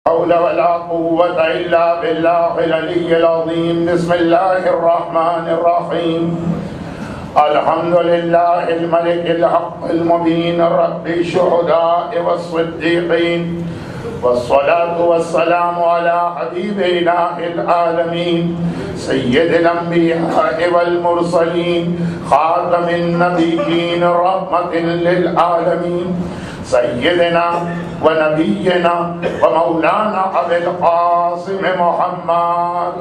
حول ولا قوة إلا بالله العلي العظيم. بسم الله الرحمن الرحيم. الحمد لله الملك الحق المبين رب الشهداء والصديقين، والصلاة والسلام على حبيب إله العالمين سيد الأنبياء والمرسلين خاتم النبيين رحمة للعالمين سيدنا ونبينا ومولانا أبي القاسم محمد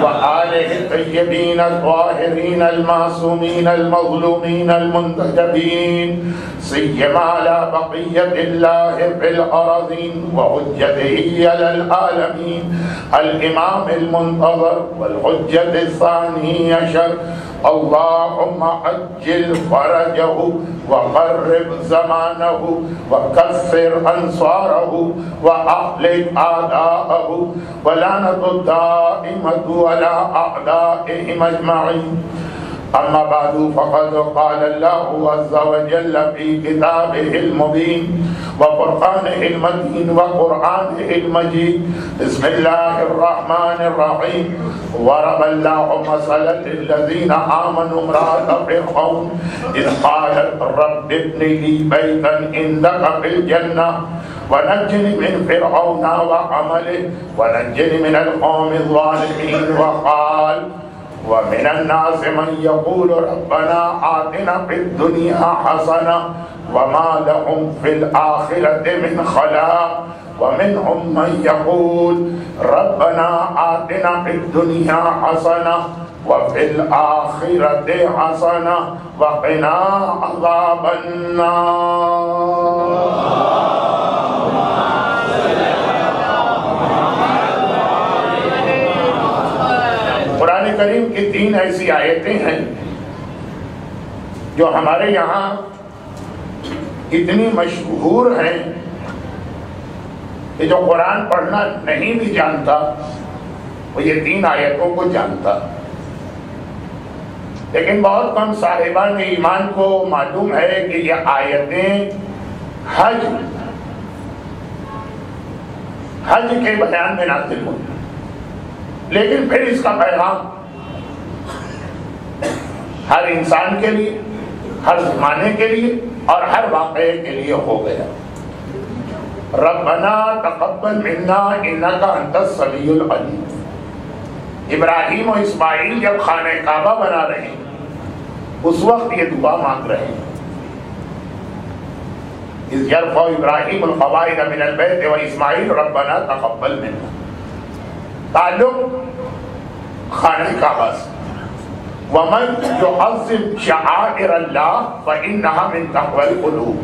وآله الطيبين الطاهرين المعصومين المظلومين المنتجبين سيما على بقية الله في الأراضين وحجته على العالمين الإمام المنتظر والحجة الثاني عشر. اللهم عجل فرجه وقرب زمانه وكثر أنصاره وأهلك أعداءه ولعنة الدائمة على أعدائهم أجمعين. أما بعد فقد قال الله عز وجل في كتابه المبين وقرآنه المتين وقرآنه المجيد. بسم الله الرحمن الرحيم. ضرب الله مثلا للذين آمنوا امرأة فرعون إذ قالت رب ابن لي بيتا عندك في الجنة ونجني من فرعون وعمله ونجني من القوم الظالمين. وقال ومن الناس من يقول ربنا آتنا في الدنيا حسنة وما لهم في الآخرة من خلاق ومنهم من يقول ربنا آتنا في الدنيا حسنة وفي الآخرة حسنة وقنا عذاب النار. قرآن کریم کی 3 ایسی آیتیں ہیں جو ہمارے یہاں اتنی مشہور ہیں کہ جو قرآن پڑھنا نہیں بھی جانتا وہ یہ 3 آیتوں کو جانتا. لیکن بہت کم صاحبان ایمان کو معلوم ہے کہ یہ آیتیں حج کے بیان میں نازل ہوئی. لیکن پھر اس کا پیغام ہر انسان کے لیے، ہر زمانے کے لیے اور ہر واقعے کے لیے ہو گیا. ربنا تقبل منا انک انت السمیع العلیم. ابراہیم و اسماعیل جب خانہ کعبہ بنا رہے ہیں اس وقت یہ دعا مانگ رہے ہیں. اذ یرفع ابراہیم القواعد من البیت واسماعیل ربنا تقبل منا. تعلق خانہ کعبہ سے. ومن يعظم شعائر اللہ فإنها من تقوى القلوب.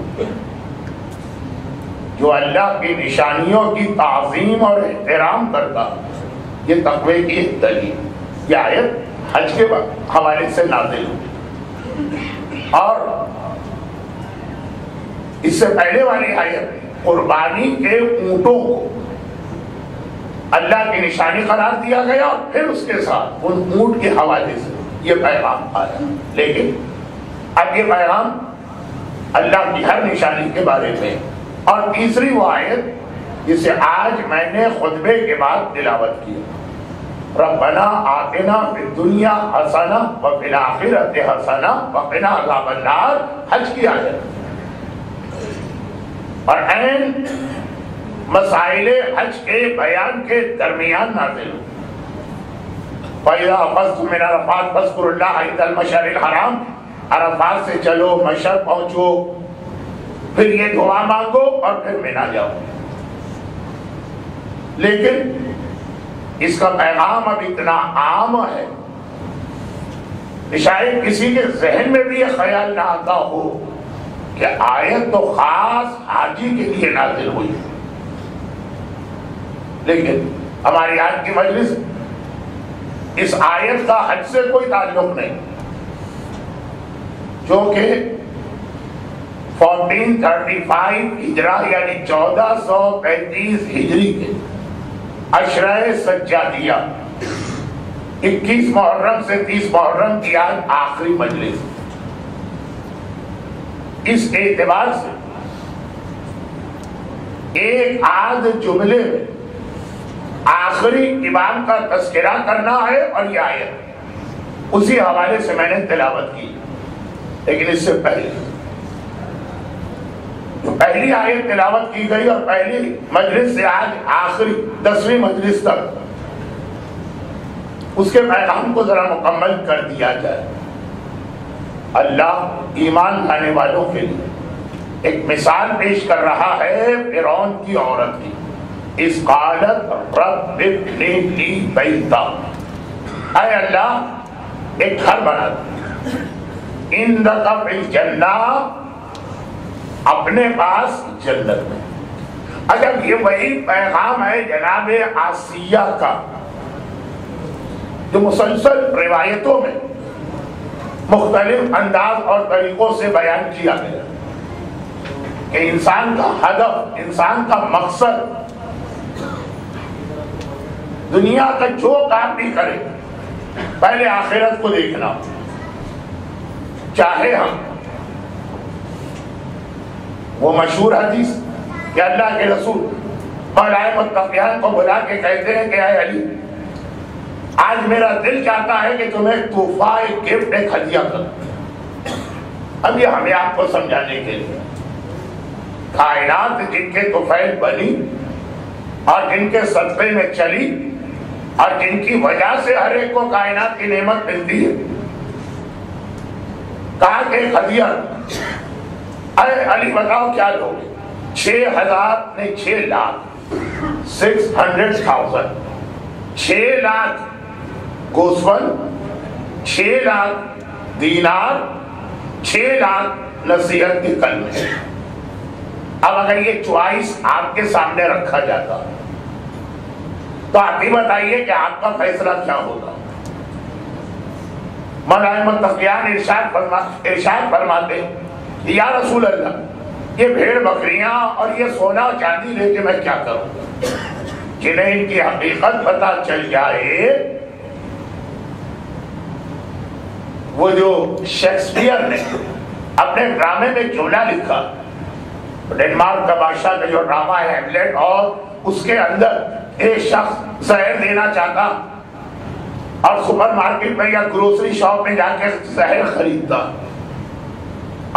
جو اللہ کی نشانیوں کی تعظیم اور احترام کرتا یہ تقوی کی ایک دلیل. یہ آیت حج کے حوالے سے نازل ہوئی. اور اس سے پہلے والی آیت قربانی کے اونٹوں کو اللہ کی نشانی قرار دیا گیا اور پھر اس کے ساتھ ان اونٹ کے حوالے سے یہ پیغام آیا. لیکن اب یہ پیغام اللہ کی ہر نشانی کے بارے میں. اور تیسری وہ آیت جسے آج میں نے خطبے کے بعد تلاوت کی، ربنا آتنا فی الدنیا حسنہ وفی الآخرۃ حسنہ وقنا عذاب النار، حج کی آیت. اور عین مسائل حج کے بیان کے درمیان نازل ہو. فَإِذَا أَفَضْتُم مِّنْ عَرَفَاتٍ فاذكروا اللَّهَ عِندَ الْمَشْعَرِ الْحَرَامِ. عرفات سے چلو، مشعر پہنچو، پھر یہ دعا مانگو اور پھر منا جاؤ. لیکن اس کا پیغام اب اتنا عام ہے شاید کسی کے ذہن میں بھی یہ خیال نہ آتا ہو کہ آیت تو خاص حاجی کے لیے نازل ہوئی. لیکن ہماری آج کی مجلس اس آیت کا حج سے کوئی تعلق نہیں، چونکہ 1435 ہجرہ یعنی 1435 ہجری کے عشرہ سجادیہ 21 محرم سے 30 محرم کی آج آخری مجلس. اس اعتبار سے ایک آدھ جملے میں آخری امام کا تذکرہ کرنا ہے اور یہ آیت اسی حوالے سے میں نے تلاوت کی. لیکن اس سے پہلے جو پہلی آیت تلاوت کی گئی اور پہلی مجلس سے آج آخری 10ویں مجلس تک اس کے پیغام کو ذرا مکمل کر دیا جائے. اللہ ایمان لانے والوں کے لیے ایک مثال پیش کر رہا ہے فرعون کی عورت کی. اس قالت رب ابنی لی بیتا، اے اللہ ایک گھر بنا دے عندک فی الجنہ، اپنے پاس جنت میں. اگر یہ وہی پیغام ہے جناب آسیہ کا جو مسلسل روایتوں میں مختلف انداز اور طریقوں سے بیان کیا گیا کہ انسان کا ہدف، انسان کا مقصد دنیا کا جو کام بھی کرے پہلے آخرت کو دیکھنا. چاہے ہم وہ مشہور حدیث کہ اللہ کے رسول مولائے متقیان کو بلا کے کہتے ہیں کہ اے علی، آج میرا دل چاہتا ہے کہ تمہیں ایک تحفہ، ایک گفٹ، ایک ہدیہ کروں. اب یہ ہمیں آپ کو سمجھانے کے لیے کائنات جن کے طفیل بنی اور جن کے صدقے میں چلی اور جن کی وجہ سے ہر ایک کو کائنات کی نعمت ملتی ہے، کہا کہ ایک ہدیہ. اے علی بتاؤ کیا لوگے؟ 6,000 نہیں 6 لاکھ 600,000 6 لاکھ گوسفند، 6 لاکھ دینار، 6 لاکھ نصیحت کے کلمے. اب اگر یہ چوائس آپ کے سامنے رکھا جاتا تو آپ ہی بتائیے کہ آپ کا فیصلہ کیا ہوگا؟ مولائے متقیان ارشاد فرماتے یا رسول اللہ، یہ بھیڑ بکریاں اور یہ سونا چاندی لے کے میں کیا کروں؟ جنہیں ان کی حقیقت پتہ چل جائے. وہ جو شیکسپیئر نے اپنے ڈرامے میں جملہ لکھا، ڈنمارک کا بادشاہ کا جو ڈرامہ ہے ہیملیٹ، اور اس کے اندر ایک شخص زہر دینا چاہتا اور سپر مارکیٹ میں یا گروسری شاپ میں جا کے زہر خریدتا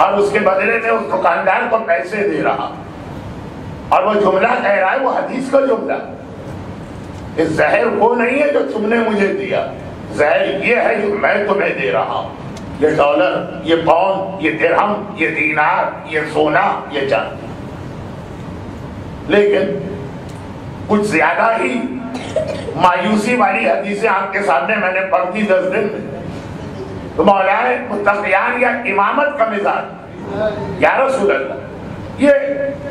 اور اس کے بدلے میں اس دکاندار کو پیسے دے رہا، اور وہ جملہ کہہ رہا ہے، وہ حدیث کا جملہ، اس زہر وہ نہیں ہے جو تم نے مجھے دیا، زہر یہ ہے جو میں تمہیں دے رہا ہوں. یہ ڈالر، یہ پاؤنڈ، یہ درہم، یہ دینار، یہ سونا، یہ چاندی. لیکن کچھ زیادہ ہی مایوسی والی حدیثیں آپ کے سامنے میں نے پڑھ دی 10 دن میں. تو مولائے متقیان یا امامت کا مزاج، یا رسول اللہ یہ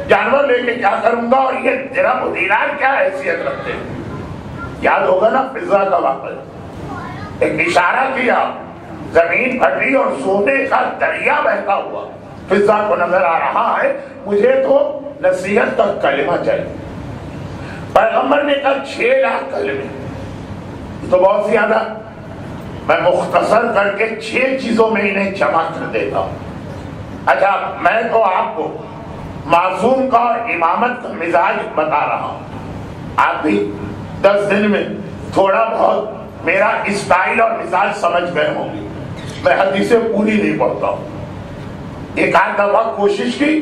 جانور لے کے کیا کروں گا اور یہ درہم و دینار کیا حیثیت رکھتے ہیں؟ یاد ہوگا نا فضا کا واقعہ، ایک اشارہ کیا، زمین پھٹی اور سونے کا دریا بہتا ہوا فضا کو نظر آ رہا ہے، مجھے تو نصیحت کا کلمہ چاہیے. پیغمبر نے کہا 6 لاکھ کلمے تو بہت زیادہ، میں مختصر کر کے 6 چیزوں میں انہیں جمع کر دیتا ہوں. اچھا، میں تو آپ کو معصوم کا اور امامت کا مزاج بتا رہا ہوں، آپ بھی 10 دن میں تھوڑا بہت میرا اسٹائل اور مزاج سمجھ گئے ہوں گے. میں حدیثیں پوری نہیں پڑھتا ہوں، ایک آدھ دفعہ کوشش کی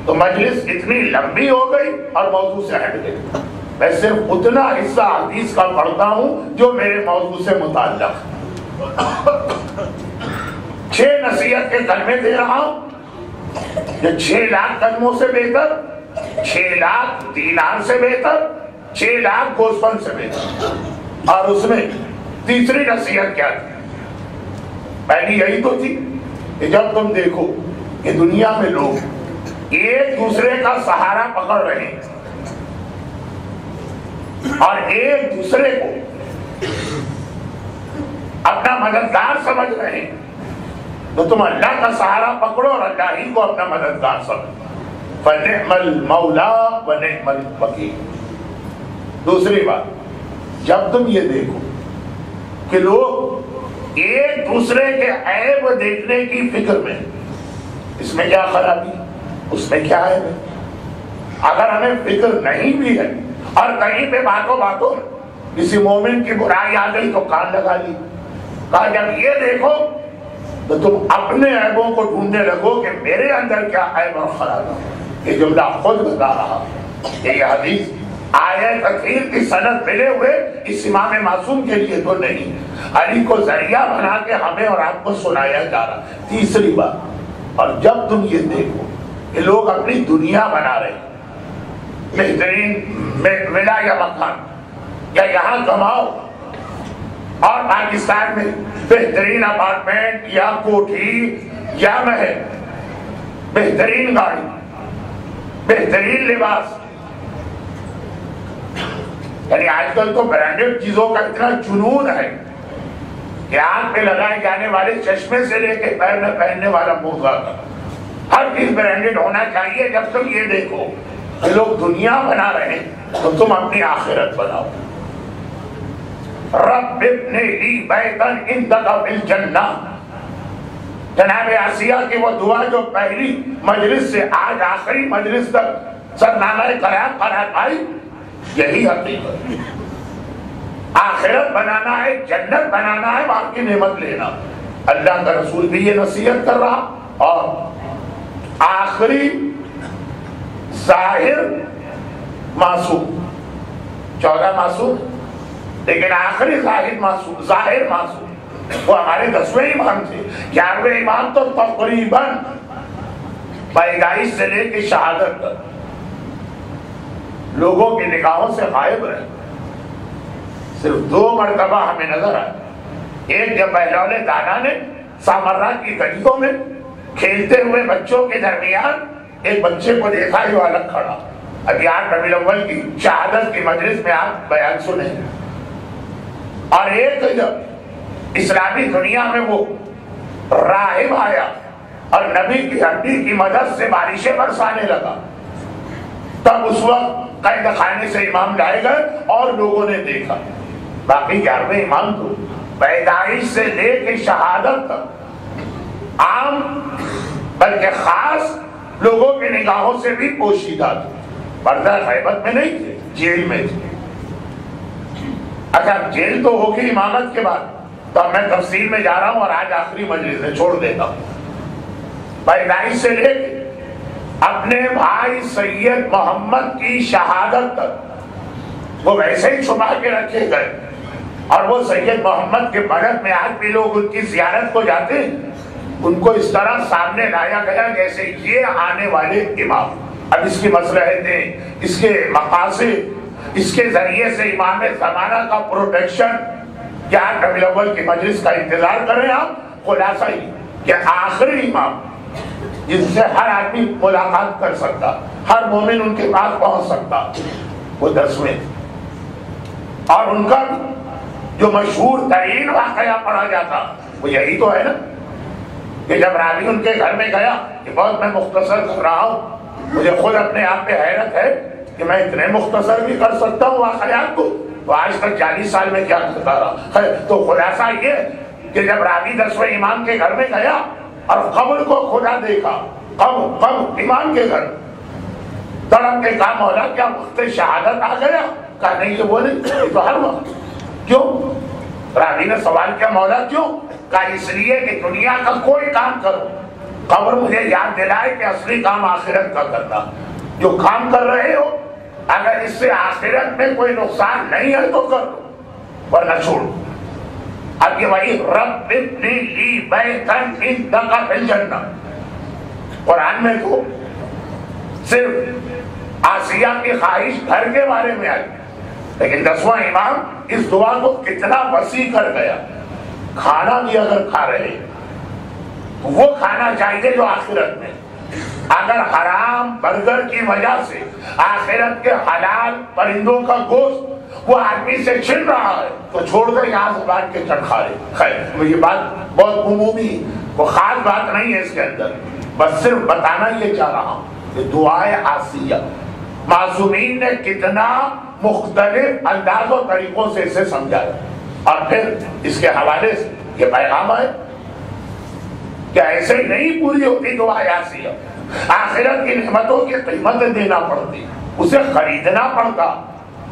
تو مجلس اتنی لمبی ہو گئی اور موضوع سے ہٹ گئی. میں صرف اتنا حصہ حدیث کا پڑھتا ہوں جو میرے موضوع سے متعلق. 6 نصیحت کے کلمے دے رہا ہوں، یہ 6 لاکھ کلموں سے بہتر، 6 لاکھ دینار سے بہتر، 6 لاکھ گوسفند سے بہتر. اور اس میں تیسری نصیحت کیا تھی؟ پہلی یہی تو تھی کہ جب تم دیکھو کہ دنیا میں لوگ ایک دوسرے کا سہارا پکڑ رہے ہیں اور ایک دوسرے کو اپنا مددگار سمجھ رہے ہیں، تو تم اللہ کا سہارا پکڑو اور اللہ ہی کو اپنا مددگار سمجھو. فَنِعْمَ الْمَوْلَى وَنِعْمَ الْوَكِيلُ. دوسری بات، جب تم یہ دیکھو کہ لوگ ایک دوسرے کے عیب دیکھنے کی فکر میں اس میں کیا خرابی، اس میں کیا ہے؟ اگر ہمیں فکر نہیں بھی ہے اور کہیں پہ باتوں باتوں کسی مومن کی برائی آ گئی تو کان لگا لی، کہا جب یہ دیکھو تو تم اپنے عیبوں کو ڈھونڈنے لگو کہ میرے اندر کیا عیب اور خرابی۔ یہ جملہ خود بتا رہا کہ یہ حدیث آیہ تطہیر کی سند ملے ہوئے اس امام معصوم کے لیے تو نہیں، علی کو ذریعہ بنا کے ہمیں اور آپ کو سنایا جا رہا۔ تیسری بات، اور جب تم یہ دیکھو کہ لوگ اپنی دنیا بنا رہے ہیں، بہترین ولا یا مکان یا یہاں کماؤ، اور پاکستان میں بہترین اپارٹمنٹ یا کوٹھی یا محل، بہترین گاڑی، بہترین لباس، یعنی آج کل تو برانڈیڈ چیزوں کا اتنا جنون ہے کہ آنکھ پہ لگائے جانے والے چشمے سے لے کے پیر میں پہننے والا موزہ تک ہر چیز برانڈیڈ ہونا چاہیے۔ جب تم یہ دیکھو کہ لوگ دنیا بنا رہے ہیں تو تم اپنی آخرت بناؤ۔ رب ابن لی بیتن عندک فی الجنہ، جناب آسیہ کی وہ دعا جو پہلی مجلس سے آج آخری مجلس تک سرنامہ قرآن قرار پائی، یہی حقیقت۔ آخرت بنانا ہے، جنت بنانا ہے، وہاں کی نعمت لینا۔ اللہ کا رسول بھی یہ نصیحت کر رہا، اور آخری ظاہر معصوم، 14 معصوم، لیکن آخری ظاہر معصوم وہ ہمارے 10ویں امام تھے۔ 11ویں امام تو تقریباً پیدائش سے لے کے شہادت تک لوگوں کی نگاہوں سے غائب رہے، صرف 2 مرتبہ ہمیں نظر آئے۔ ایک جب بہلول دانا نے سامرہ کی گلیوں میں کھیلتے ہوئے بچوں کے درمیان ایک بچے کو دیکھا جو الگ کھڑا، ابھی 8 ربیع الاول کی شہادت کی مجلس میں آپ بیان سنیں۔ اور ایک جب اسلامی دنیا میں وہ راہب آیا اور نبی کی ہڈی کی مدد سے بارشیں برسانے لگا، تب اس وقت قید خانے سے امام لائے گئے اور لوگوں نے دیکھا۔ باقی 11ویں امام تو پیدائش سے لے کے شہادت تک عام بلکہ خاص لوگوں کی نگاہوں سے بھی پوشیدہ تھے، پردہ غیبت میں نہیں تھے، جیل میں تھے۔ اچھا جیل تو ہوگی امامت کے بعد، تو اب میں تفصیل میں جا رہا ہوں اور آج آخری مجلس ہے، چھوڑ دیتا ہوں۔ پیدائش سے لے کے اپنے بھائی سید محمد کی شہادت تک وہ ویسے ہی چھپا کے رکھے گئے، اور وہ سید محمد کے مدد میں آج بھی لوگ ان کی زیارت کو جاتے ہیں، ان کو اس طرح سامنے لایا گیا جیسے یہ آنے والے امام۔ اب اس کی مصلحتیں، اس کے مقاصد، اس کے ذریعے سے امام زمانہ کا پروٹیکشن، کیا ربیع الاول کی مجلس کا انتظار کریں آپ؟ خلاصہ ہی کہ آخری امام جن سے ہر آدمی ملاقات کر سکتا، ہر مومن ان کے پاس پہنچ سکتا، وہ 10ویں، اور ان کا جو مشہور ترین واقعہ پڑھا جاتا وہ یہی تو ہے نا کہ جب راوی ان کے گھر میں گیا، کہ بہت میں مختصر کر رہا ہوں، مجھے خود اپنے آپ پہ حیرت ہے کہ میں اتنے مختصر بھی کر سکتا ہوں واقعات کو، تو آج تک 40 سال میں کیا کرتا رہا۔ تو خلاصہ یہ کہ جب راوی 10ویں امام کے گھر میں گیا اور قبر کو کھلا دیکھا، قبر امام کے گھر، تڑپ کے کہا مولا کیا وقت شہادت آ گیا؟ کہا نہیں یہ وہ نہیں، یہ تو ہر وقت۔ کیوں؟ راوی نے سوال کیا مولا کیوں؟ کہا اس لیے کہ دنیا کا کوئی کام کرو، قبر مجھے یاد دلائے کہ اصلی کام آخرت کا کرنا۔ جو کام کر رہے ہو اگر اس سے آخرت میں کوئی نقصان نہیں ہے تو کر دو، ورنہ چھوڑ۔ اب یہ وہی رب ابن لی بیتن عندک فی الجنہ، قرآن میں تو صرف آسیہ کی خواہش گھر کے بارے میں آئی، لیکن 10واں امام اس دعا کو کتنا وسیع کر گیا۔ کھانا بھی اگر کھا رہے تو وہ کھانا چاہیے جو آخرت میں، اگر حرام برگر کی وجہ سے آخرت کے حلال پرندوں کا گوشت وہ آدمی سے چھن رہا ہے تو چھوڑ دے، یہاں زبان کے چڑھ کھا لے۔ خیر یہ بات بہت عمومی، وہ خاص بات نہیں ہے اس کے اندر، بس صرف بتانا یہ چاہ رہا ہوں کہ دعائے آسیہ معصومین نے کتنا مختلف انداز و طریقوں سے اسے سمجھایا، اور پھر اس کے حوالے سے یہ پیغام ہے کہ ایسے نہیں پوری ہوتی دعا یاسیہ. آخرت کی نعمتوں کی قیمت دینا پڑتی, اسے خریدنا پڑتا.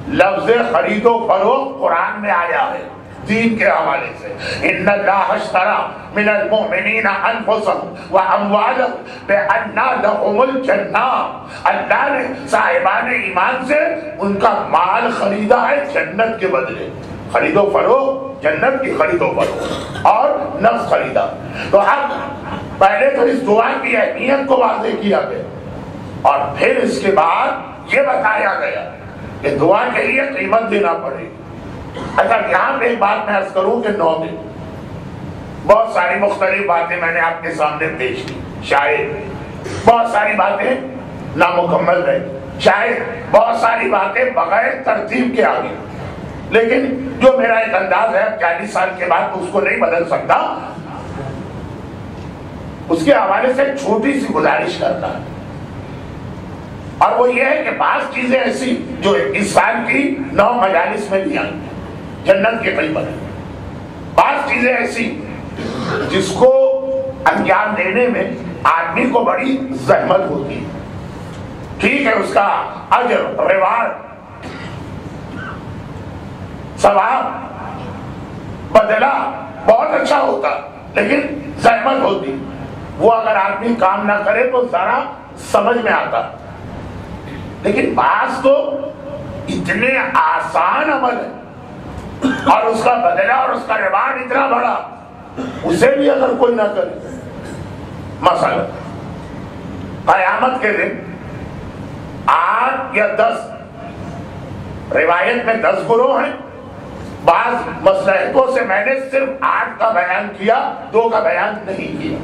لفظ خرید و فروخت قرآن میں آیا ہے دین کے حوالے سے. ان اللہ اشتری من المؤمنین انفسهم واموالهم بان لهم الجنہ. اللہ نے صاحبان ایمان سے ان کا مال خریدا ہے جنت کے بدلے. خرید و فروخت, جنت کی خرید و فروخت اور نفس خریدا. تو اب پہلے تو اس دعا کی اہمیت کو واضح کیا گیا اور پھر اس کے بعد یہ بتایا گیا کہ دعا کے لیے قیمت دینا پڑے. اچھا یہاں پہ ایک بات میں عرض کروں کہ 9 دن بہت ساری مختلف باتیں میں نے آپ کے سامنے پیش کی. شاید بہت ساری باتیں نامکمل رہی, شاید بہت ساری باتیں بغیر ترتیب کے آگے, لیکن جو میرا ایک انداز ہے 40 سال کے بعد اس کو نہیں بدل سکتا. اس کے حوالے سے چھوٹی سی گزارش کرتا ہے اور وہ یہ ہے کہ بعض چیزیں ایسی جو اس سال کی 9 مجالس میں بھی آئیں جنت کے قریب ہے. بعض چیزیں ایسی جس کو انجام دینے میں آدمی کو بڑی زحمت ہوتی ہے. ٹھیک ہے, اس کا اجر, ریوارڈ, ثواب, بدلہ بہت اچھا ہوتا, لیکن زحمت ہوتی. وہ اگر آدمی کام نہ کرے تو ذرا سمجھ میں آتا. لیکن بعض تو اتنے آسان عمل ہے اور اس کا بدلہ اور اس کا ریوارڈ اتنا بڑا, اسے بھی اگر کوئی نہ کرے. مثلا قیامت کے دن 8 یا 10, روایت میں 10 گروہ ہیں. بعض مصلحتوں سے میں نے صرف 8 کا بیان کیا, 2 کا بیان نہیں کیا.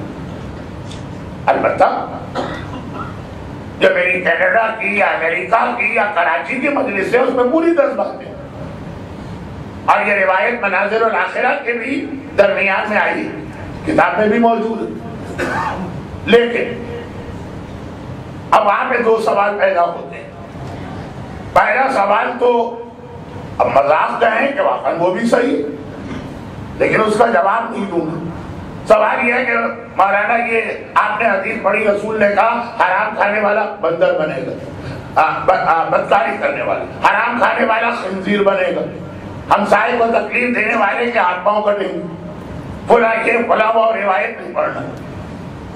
البتہ جو میری کینیڈا کی یا امریکہ کی یا کراچی کی مجلس ہے اس میں پوری 10 باتیں, اور یہ روایت مناظر الاخرہ کے بھی درمیان میں آئی, کتاب میں بھی موجود ہے. لیکن اب وہاں پہ 2 سوال پیدا ہوتے ہیں. پہلا سوال تو اب مذاق کا ہے کہ واقعا وہ بھی صحیح ہے, لیکن اس کا جواب نہیں دوں گا. سوال یہ ہے کہ مولانا یہ آپ نے حدیث پڑھی, رسول نے کہا حرام کھانے والا بندر بنے گا, بدکاری کرنے والا, حرام کھانے والا خنزیر بنے گا, ہمسائے کو تکلیف دینے والے کے ہاتھ پاؤں کٹیں گے, فلاں یہ فلاں وہ روایت نہیں پڑھنا.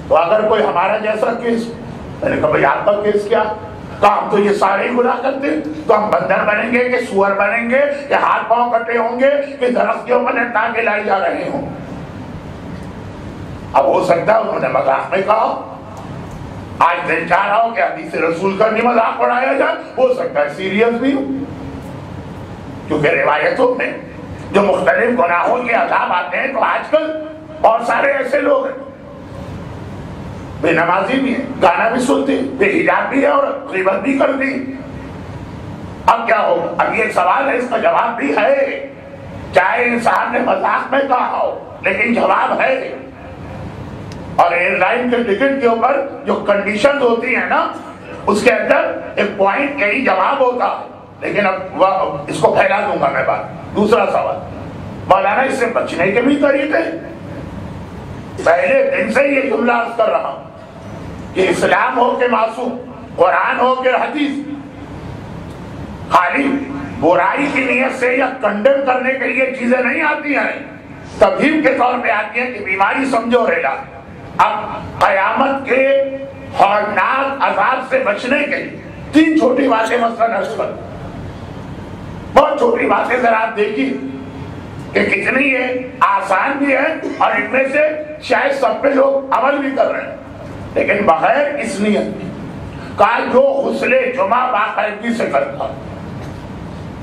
تو اگر کوئی ہمارا جیسا کیس, میں نے کہا بھائی آپ کا کیس کیا, کہا ہم تو یہ سارے ہی گناہ کرتے, تو ہم بندر بنیں گے کہ سور بنیں گے کہ ہاتھ پاؤں کٹے ہوں گے کہ درخت کے اوپر لٹکا کے لائی جا رہے ہوں. اب ہو سکتا ہے انہوں نے مذاق میں کہا, آج دل چاہ رہا ہو کہ حدیث رسول کا نہیں مذاق اڑایا جائے, ہو سکتا ہے سیریس بھی ہو, کیونکہ روایتوں میں جو مختلف گناہوں کے عذاب آتے ہیں تو آج کل بہت سارے ایسے لوگ ہیں بے نمازی بھی ہیں, گانا بھی سنتے, بے حجاب بھی ہے اور غیبت بھی کرتی. اب کیا ہوگا؟ اب یہ سوال ہے, اس کا جواب بھی ہے, چاہے انسان نے مذاق میں کہا ہو لیکن جواب ہے. اور ایئر لائن کے ٹکٹ کے اوپر جو کنڈیشن ہوتی ہیں نا, اس کے اندر ایک پوائنٹ کا ہی جواب ہوتا ہے, لیکن اب اس کو پھیلا دوں گا میں بات. دوسرا سوال, مولانا اس سے بچنے کے بھی طریقے. پہلے دن سے یہ جملہ عرض کر رہا ہوں کہ اسلام ہو کے معصوم, قرآن ہو کے حدیث, خالی برائی کی نیت سے یا کنڈم کرنے کے لیے چیزیں نہیں آتی ہیں, تبہیم کے طور پہ آتی ہیں کہ بیماری سمجھو ریلا. اب قیامت کے ہولناک عذاب سے بچنے کے لیے 3 چھوٹی باتیں مثلا عرض کر, بہت چھوٹی باتیں ذرا آپ دیکھیے کہ کتنی یہ آسان بھی ہے اور ان میں سے شاید سب پہ لوگ عمل بھی کر رہے ہیں, لیکن بغیر اس نیت کا جو غسل جمعہ باقاعدگی سے کرتا,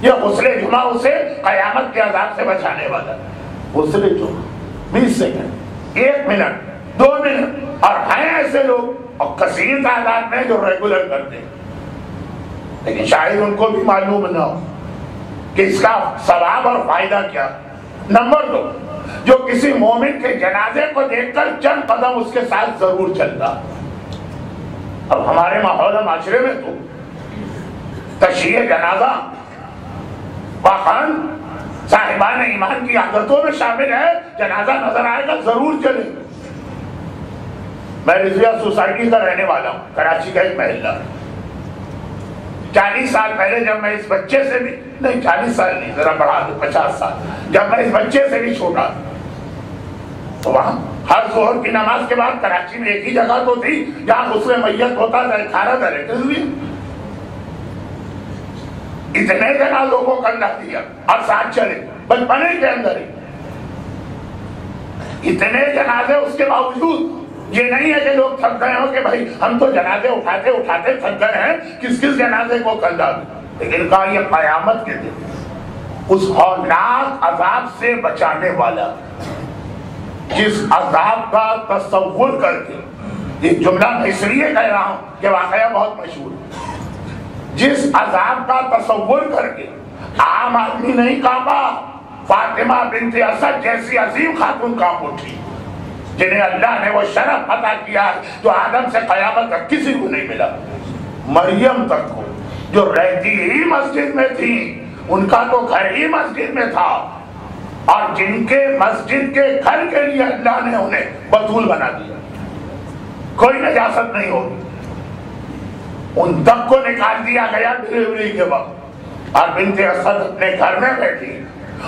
یہ غسل جمعہ اسے قیامت کے عذاب سے بچانے والا ہے. غسل جمعہ 20 سیکنڈ, 1 منٹ, 2 منٹ, اور ہیں ایسے لوگ اور کثیر تعداد میں جو ریگولر کرتے ہیں, لیکن شاید ان کو بھی معلوم نہ ہو کہ اس کا ثواب اور فائدہ کیا. نمبر 2, جو کسی مومن کے جنازے کو دیکھ کر چند قدم اس کے ساتھ ضرور چلتا. اب ہمارے ماحول معاشرے میں تو تشییع جنازہ واقعاً صاحبان ایمان کی عادتوں میں شامل ہے, جنازہ نظر آئے گا ضرور چلے. میں رضویہ سوسائٹی کا رہنے والا ہوں، کراچی کا ایک محلہ۔ 40 سال پہلے جب میں اس بچے سے بھی نہیں، 40 سال نہیں، ذرا بڑھا دو 50 سال، جب میں اس بچے سے بھی چھوٹا تھا تو وہاں ہر ظہر کی نماز کے بعد کراچی میں ایک ہی جگہ تو تھی جہاں غسل میت ہوتا تھا، 18 درجے ہوئی، اتنے جنازوں کو کندھا دیا اور ساتھ چلے بچپنے کے اندر ہی اتنے جنازے، اس کے باوجود یہ نہیں ہے کہ لوگ تھک گئے ہوں کہ بھائی ہم تو جنازے اٹھاتے اٹھاتے تھک گئے ہیں، کس کس جنازے کو کندھا دیں، لیکن کہا یہ قیامت کے دن اس ہولناک عذاب سے بچانے والا، جس عذاب کا تصور کر کے، یہ جملہ میں اس لیے کہہ رہا ہوں کہ واقعہ بہت مشہور ہے، جس عذاب کا تصور کر کے عام آدمی نہیں کانپا، فاطمہ بنت اسد جیسی عظیم خاتون کانپ اٹھی، جنہیں اللہ نے وہ شرف عطا کیا جو آدم سے قیامت تک کسی کو نہیں ملا، مریم تک کو جو رہتی ہی مسجد میں تھی، ان کا تو گھر ہی مسجد میں تھا، اور جن کے مسجد کے گھر کے لیے اللہ نے انہیں بطول بنا دیا، کوئی نجاست نہیں ہوگی، ان تک کو نکال دیا گیا ڈلیوری کے وقت، اور بنت اسد اپنے گھر میں بیٹھی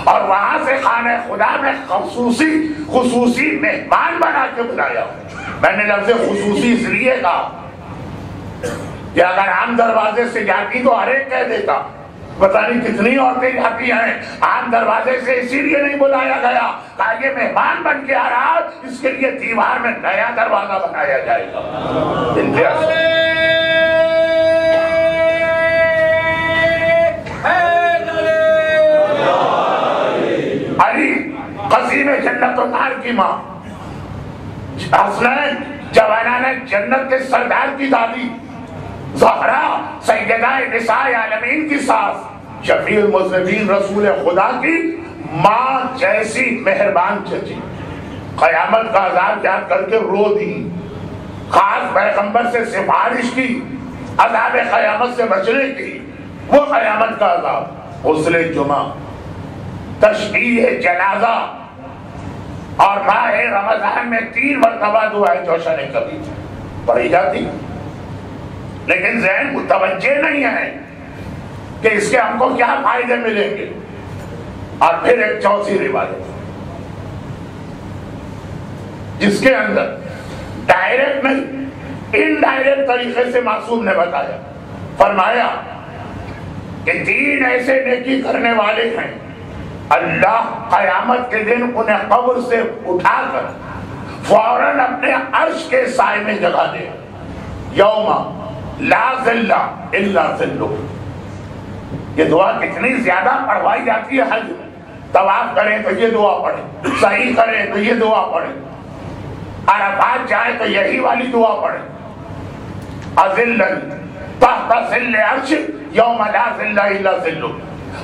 اور وہاں سے خانہ خدا میں خصوصی مہمان بنا کے بلایا۔ میں نے لفظ خصوصی اس لیے کہا کہ اگر عام دروازے سے جاتی تو ہر ایک کہہ دیتا، پتہ نہیں کتنی عورتیں جاتی ہیں عام دروازے سے، اسی لیے نہیں بلایا گیا، کہا یہ مہمان بن کے آ رہا، اس کے لیے دیوار میں نیا دروازہ بنایا جائے گا۔ علی قصیم جنت و نار کی ماں، حسنین جوانان جنت کے سردار کی دادی، زہرا سیدہ نساء عالمین کی ساس، شفیع المذنبین رسول خدا کی ماں جیسی مہربان چچی، قیامت کا عذاب یاد کر کے رو دی، خاص پیغمبر سے سفارش کی عذاب قیامت سے بچنے کی، وہ قیامت کا عذاب، غسل جمعہ، تشبیہ جنازہ، اور ماہ رمضان میں 3 مرتبہ دعائے جوشن کبھی پڑھی جاتی، لیکن ذہن متوجہ نہیں ہے کہ اس کے ہم کو کیا فائدے ملیں گے۔ اور پھر ایک چوتھی روایت جس کے اندر ڈائریکٹ نہیں انڈائریکٹ طریقے سے معصوم نے بتایا، فرمایا کہ 3 ایسے نیکی کرنے والے ہیں، اللہ قیامت کے دن انہیں قبر سے اٹھا کر فوراً اپنے عرش کے سائے میں جگہ دے، یوم لا ظل الا ظلہ۔ یہ دعا کتنی زیادہ پڑھوائی جاتی ہے حج میں، طواف کریں تو یہ دعا پڑھیں، سعی کریں تو یہ دعا پڑھیں، عرفات جائیں تو یہی والی دعا پڑھیں، اذلّ تحت ظل عرش یوم لا ظل الا ظلہ،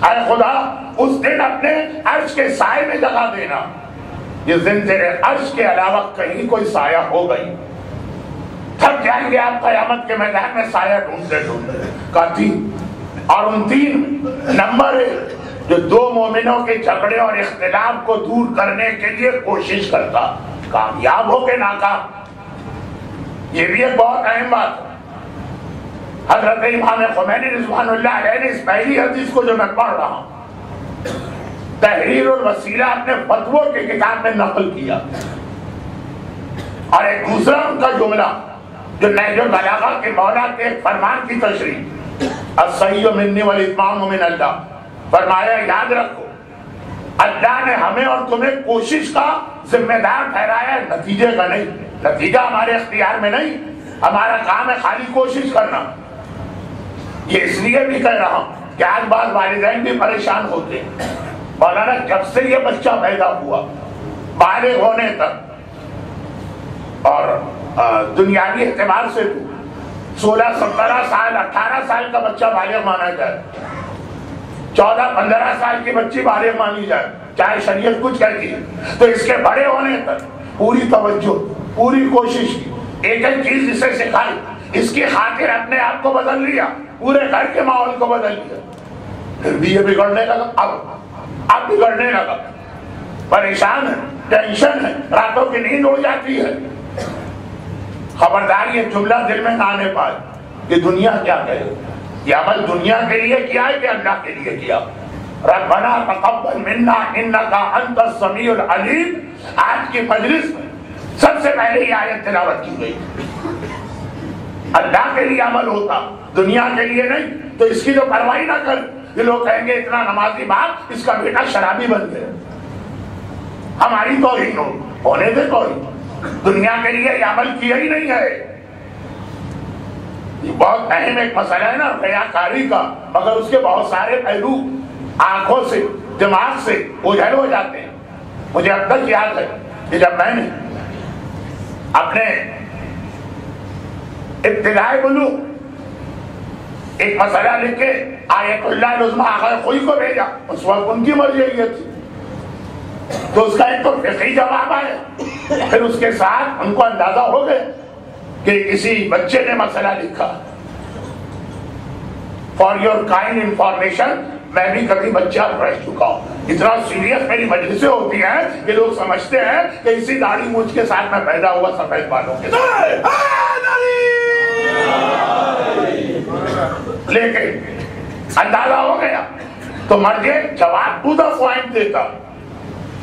اے خدا اس دن اپنے عرش کے سائے میں جگہ دینا، جس دن تیرے عرش کے علاوہ کہیں کوئی سایہ ہو گئی، تھک جائیں گے آپ قیامت کے میدان میں سایہ ڈھونڈتے ڈھونڈتے۔ کہتی اور ان 3 نمبر 1 جو 2 مومنوں کے جھگڑے اور اختلاف کو دور کرنے کے لیے کوشش کرتا، کامیاب ہو کے ناکام، یہ بھی ایک بہت اہم بات ہے۔ حضرت امام خمینی رضوان اللہ علیہ نے اس پہلی حدیث کو جو میں پڑھ رہا ہوں تحریر الوسیلہ اپنے فتووں کی کتاب میں نقل کیا، اور ایک دوسرا ان کا جملہ جو نہج البلاغہ کے مولا کے ایک فرمان کی تشریح، الصحیح منی والاتمام من اللہ، فرمایا یاد رکھو اللہ نے ہمیں اور تمہیں کوشش کا ذمہ دار ٹھہرایا ہے، نتیجے کا نہیں، نتیجہ ہمارے اختیار میں نہیں، ہمارا کام ہے خالی کوشش کرنا۔ یہ اس لیے بھی کہہ رہا ہوں کہ آج بعض والدین بھی پریشان ہوتے ہیں، مولانا جب سے یہ بچہ پیدا ہوا بالغ ہونے تک، اور دنیاوی اعتبار سے 16 17 سال 18 سال کا بچہ بالغ مانا جائے، 14 15 سال کی بچی بالغ مانی جائے، چاہے شریعت کچھ کہتی ہے، تو اس کے بڑے ہونے تک پوری توجہ، پوری کوشش کی، ایک ایک چیز اسے سکھائی، اس کی خاطر اپنے آپ کو بدل لیا، پورے گھر کے ماحول کو بدل لیا، پھر بھی یہ بگڑنے لگا، اب بگڑنے لگا، پریشان ہے، ٹینشن ہے، راتوں کی نیند اڑ جاتی ہے، خبردار یہ جملہ دل میں نہ آنے پائے کہ دنیا کیا کہے. یہ عمل دنیا کے لیے کیا ہے کہ اللہ کے لیے کیا؟ ربنا تقبل منا انک انت السمیع العلیم. آج کی مجلس میں سب سے پہلے یہ آیت تلاوت کی گئی. اللہ کے لیے عمل ہوتا، دنیا کے لیے نہیں. تو اس کی تو پرواہ نہ کر. یہ لوگ کہیں گے اتنا نمازی باپ، اس کا بیٹا شرابی بن گیا. ہماری توہین ہونے دے. توہین دنیا کے لیے یہ عمل کیا ہی نہیں ہے. یہ بہت اہم ایک مسئلہ ہے نا ریاکاری کا، مگر اس کے بہت سارے پہلو آنکھوں سے دماغ سے اوجھل ہو جاتے ہیں. مجھے اب تک یاد ہے کہ جب میں نے اپنے ابتدائی بلوغ ایک مسئلہ لکھ کے آیت اللہ العظمی آقا خوئی کو بھیجا، اس وقت ان کی مرضی یہ تھی، تو اس کا ایک تو فقہی جواب آیا. پھر اس کے ساتھ ان کو اندازہ ہو گیا کہ کسی بچے نے مسئلہ لکھا. فار یور کائنڈ انفارمیشن، میں بھی کبھی بچہ رہ چکا ہوں. اتنا سیریس میری مجلسیں ہوتی ہیں کہ لوگ سمجھتے ہیں کہ اسی داڑھی مونچھ کے ساتھ میں پیدا ہوا سفید بالوں کے ساتھ. لیکن اندازہ ہو گیا تو مرجع جواب ٹو دا پوائنٹ دیتا،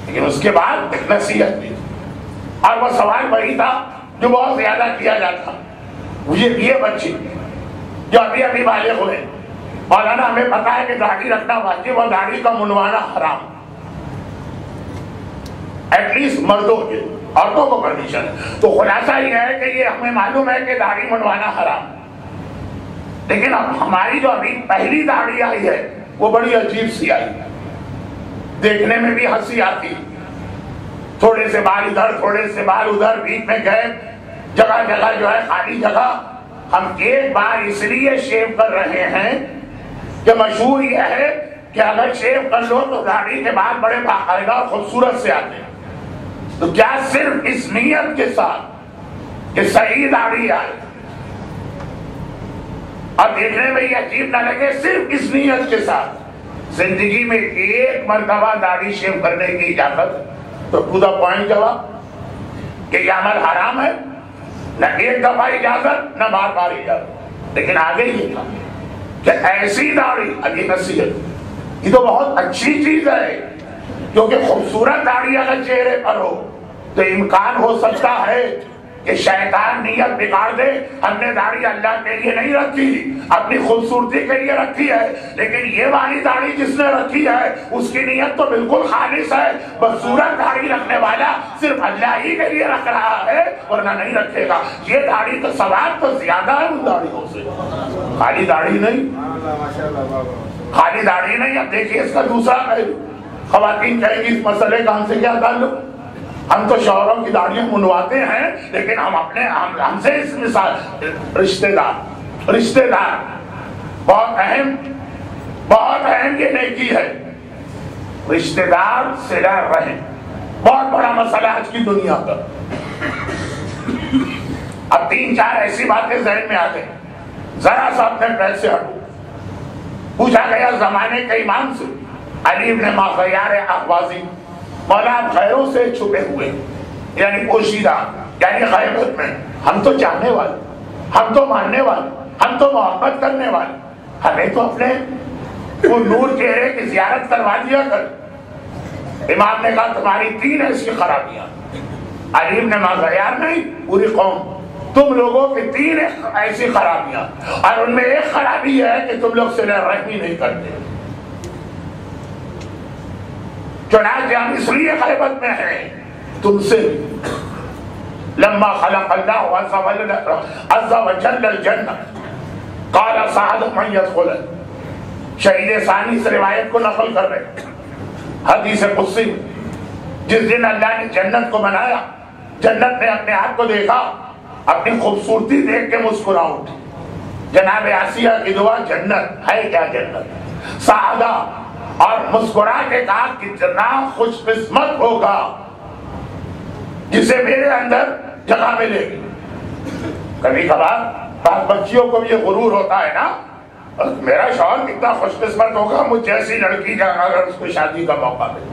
لیکن اس کے بعد ایک نصیحت دی. اور وہ سوال وہی تھا جو بہت زیادہ کیا جاتا. یہ بچے جو ابھی ابھی بالغ ہوئے، مولانا ہمیں پتا ہے کہ داڑھی رکھنا واجب اور داڑھی کا منڈوانا حرام، ایٹ لیسٹ مردوں کے. عورتوں کو پرمیشن ہے. تو خلاصہ یہ ہے کہ یہ ہمیں معلوم ہے کہ داڑھی منڈوانا حرام. لیکن اب ہماری جو ابھی پہلی داڑھی آئی ہے وہ بڑی عجیب سی آئی، دیکھنے میں بھی ہنسی آتی. تھوڑے سے بال ادھر، تھوڑے سے بال ادھر، بیچ میں گئے، جگہ جگہ جو ہے خالی جگہ. ہم ایک بار اس لیے شیو کر رہے ہیں کہ مشہور یہ ہے کہ اگر شیو کر لو تو داڑھی کے بعد بڑے باقاعدہ اور خوبصورت سے آتے ہیں. تو کیا صرف اس نیت کے ساتھ کہ صحیح داڑھی آئے اور دیکھنے میں یہ عجیب نہ لگے، صرف اس نیت کے ساتھ زندگی میں ایک مرتبہ داڑھی شیو کرنے کی اجازت ہے؟ تو ٹو دا پوائنٹ جواب کہ یہ عمل حرام ہے. نہ ایک دفعہ اجازت، نہ بار بار اجازت. لیکن آگے یہ تھا کہ ایسی داڑھی، ابھی نصیحت، یہ تو بہت اچھی چیز ہے، کیونکہ خوبصورت داڑھی اگر چہرے پر ہو تو امکان ہو سکتا ہے کہ شیطان نیت بگاڑ دے. ہم نے داڑھی اللہ کے لیے نہیں رکھی، اپنی خوبصورتی کے لیے رکھی ہے. لیکن یہ والی داڑھی جس نے رکھی ہے اس کی نیت تو بالکل خالص ہے. بدصورت داڑھی رکھنے والا صرف اللہ ہی کے لیے رکھ رہا ہے، ورنہ نہیں رکھے گا. یہ داڑھی تو ثواب تو زیادہ ہے ان داڑھیوں سے. خالی داڑھی نہیں، خالی داڑھی نہیں. اب دیکھیے اس کا دوسرا پہلو. خواتین کہیں گی اس مسئلے کا ہم سے کیا تعلق؟ ہم تو شوہروں کی داڑیاں منڈواتے ہیں، لیکن ہم سے اس مثال رشتہ دار بہت اہم یہ نیکی ہے. رشتہ دار صلہ رحم بہت بڑا مسئلہ آج کی دنیا کا. اب 3-4 ایسی باتیں ذہن میں آتے ہیں. ذرا سا اپنے پیر سے ہٹو. پوچھا گیا زمانے کے امام سے، علی بن مغیار احوازی، مولا خیروں سے چھپے ہوئے، یعنی پوشیدہ، یعنی غیبت میں. ہم تو چاہنے والے، ہم تو ماننے والے، ہم تو محبت کرنے والے، ہمیں تو اپنے وہ نور چہرے کی زیارت کروا دیا کر. امام نے کہا تمہاری 3 ایسی خرابیاں. علی بن مغیار نہیں، پوری قوم، تم لوگوں کی 3 ایسی خرابیاں، اور ان میں ایک خرابی ہے کہ تم لوگ صلہ رحمی نہیں کرتے. چنانچہ ہم اس لیے غیبت میں ہیں تم سے. لما خلق اللہ عز وجل الجنہ قال سعد من يدخل. شہید ثانی سے روایت کو نقل کر رہے. حدیث قدسی جس دن اللہ نے جنت کو بنایا، جنت نے اپنے آپ کو دیکھا، اپنی خوبصورتی دیکھ کے مسکرا اٹھی. جناب آسیہ کی دعا، جنت ہے کیا جنت؟ سعادہ، اور مسکرا کے کہا کتنا خوش قسمت ہوگا جسے میرے اندر جگہ ملے گی. کبھی کبھار بعض بچیوں کو یہ غرور ہوتا ہے نا، میرا شوہر کتنا خوش قسمت ہوگا مجھ جیسی لڑکی کا اگر اس کو شادی کا موقع ملے.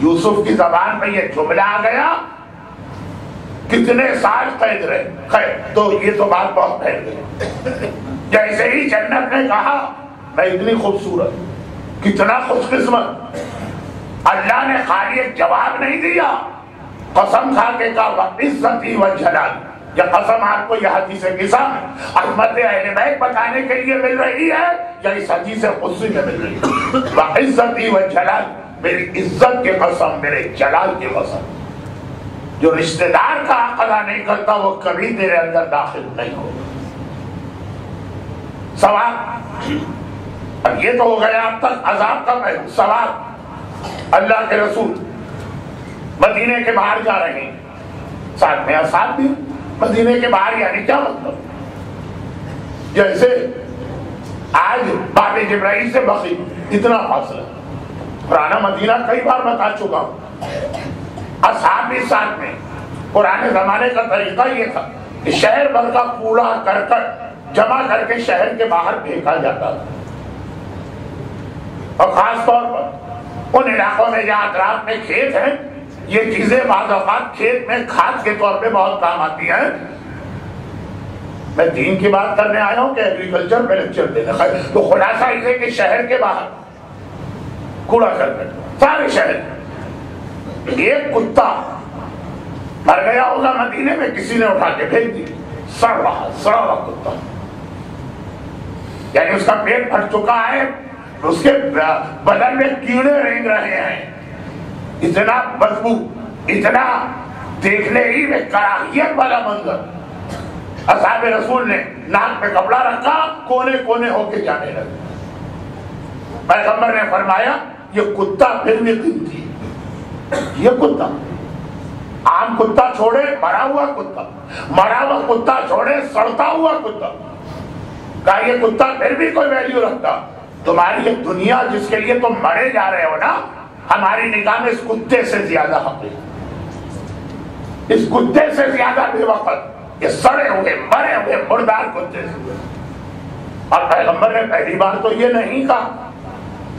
یوسف کی زبان پہ یہ جملہ آ گیا کتنے سال قید رہے. خیر تو یہ تو بات بہت پھیل گئی. جیسے ہی جنت نے کہا میں اتنی خوبصورت, کتنا خوش قسمت, اللہ نے خالی ایک جواب نہیں دیا, قسم کھا کے کہا عزتی و جلال. یہ قسم آپ کو یہ حدیث قسم عظمت اہل بیت بتانے کے لیے مل رہی ہے یا اس حدیث قدسی میں مل رہی ہے؟ عزتی و جلال, میری عزت کی قسم, میرے جلال کی قسم. جو رشتہ دار کا حق ادا نہیں کرتا وہ کبھی تیرے اندر داخل نہیں ہوگا. سوال اب یہ تو ہو گیا اب تک عذاب کا پہلو. سوال اللہ کے رسول مدینے کے باہر جا رہے ہیں, ساتھ میں اصحاب بھی. مدینے کے باہر یعنی کیا مطلب؟ جیسے آج باب جبرائیل سے بقی اتنا فاصلہ. پرانا مدینہ کئی بار بتا چکا ہوں. اصحاب بھی ساتھ میں. پرانے زمانے کا طریقہ یہ تھا کہ شہر بھر کا کوڑا کرکٹ جمع کر کے شہر کے باہر پھینکا جاتا تھا, اور خاص طور پر ان علاقوں میں جہاں اطراف میں کھیت ہیں, یہ چیزیں بعض اوقات کھیت میں کھاد کے طور پہ بہت کام آتی ہیں. میں دین کی بات کرنے آیا ہوں کہ ایگریکلچر پہ لیکچر دینا. تو خلاصہ یہ کہ شہر کے باہر کوڑا کرکٹ سارے شہر. ایک کتا مر گیا ہوگا مدینے میں, کسی نے اٹھا کے پھینک دی, سڑ رہا کتا, یعنی اس کا پیٹ پھٹ چکا ہے, اس کے بدن میں کیڑے رینگ رہے ہیں, اتنا بدبو, اتنا دیکھنے ہی میں کراہیت والا منظر. اصحاب رسول نے ناک پہ کپڑا رکھا, کونے کونے ہو کے جانے لگے. پیغمبر نے فرمایا یہ کتا پھر بھی قیمتی ہے. یہ کتا عام کتا چھوڑے, مرا ہوا کتا, مرا ہوا کتا چھوڑے, سڑتا ہوا کتا. کہا یہ کتا پھر بھی کوئی ویلیو رکھتا. تمہاری یہ دنیا جس کے لیے تم مرے جا رہے ہو نا, ہماری نگاہ میں اس کتے سے زیادہ حقیقی, اس کتے سے زیادہ بے وقت, یہ سڑے ہوئے مرے ہوئے مردار کتے سے. اور پیغمبر نے پہلی بار تو یہ نہیں کہا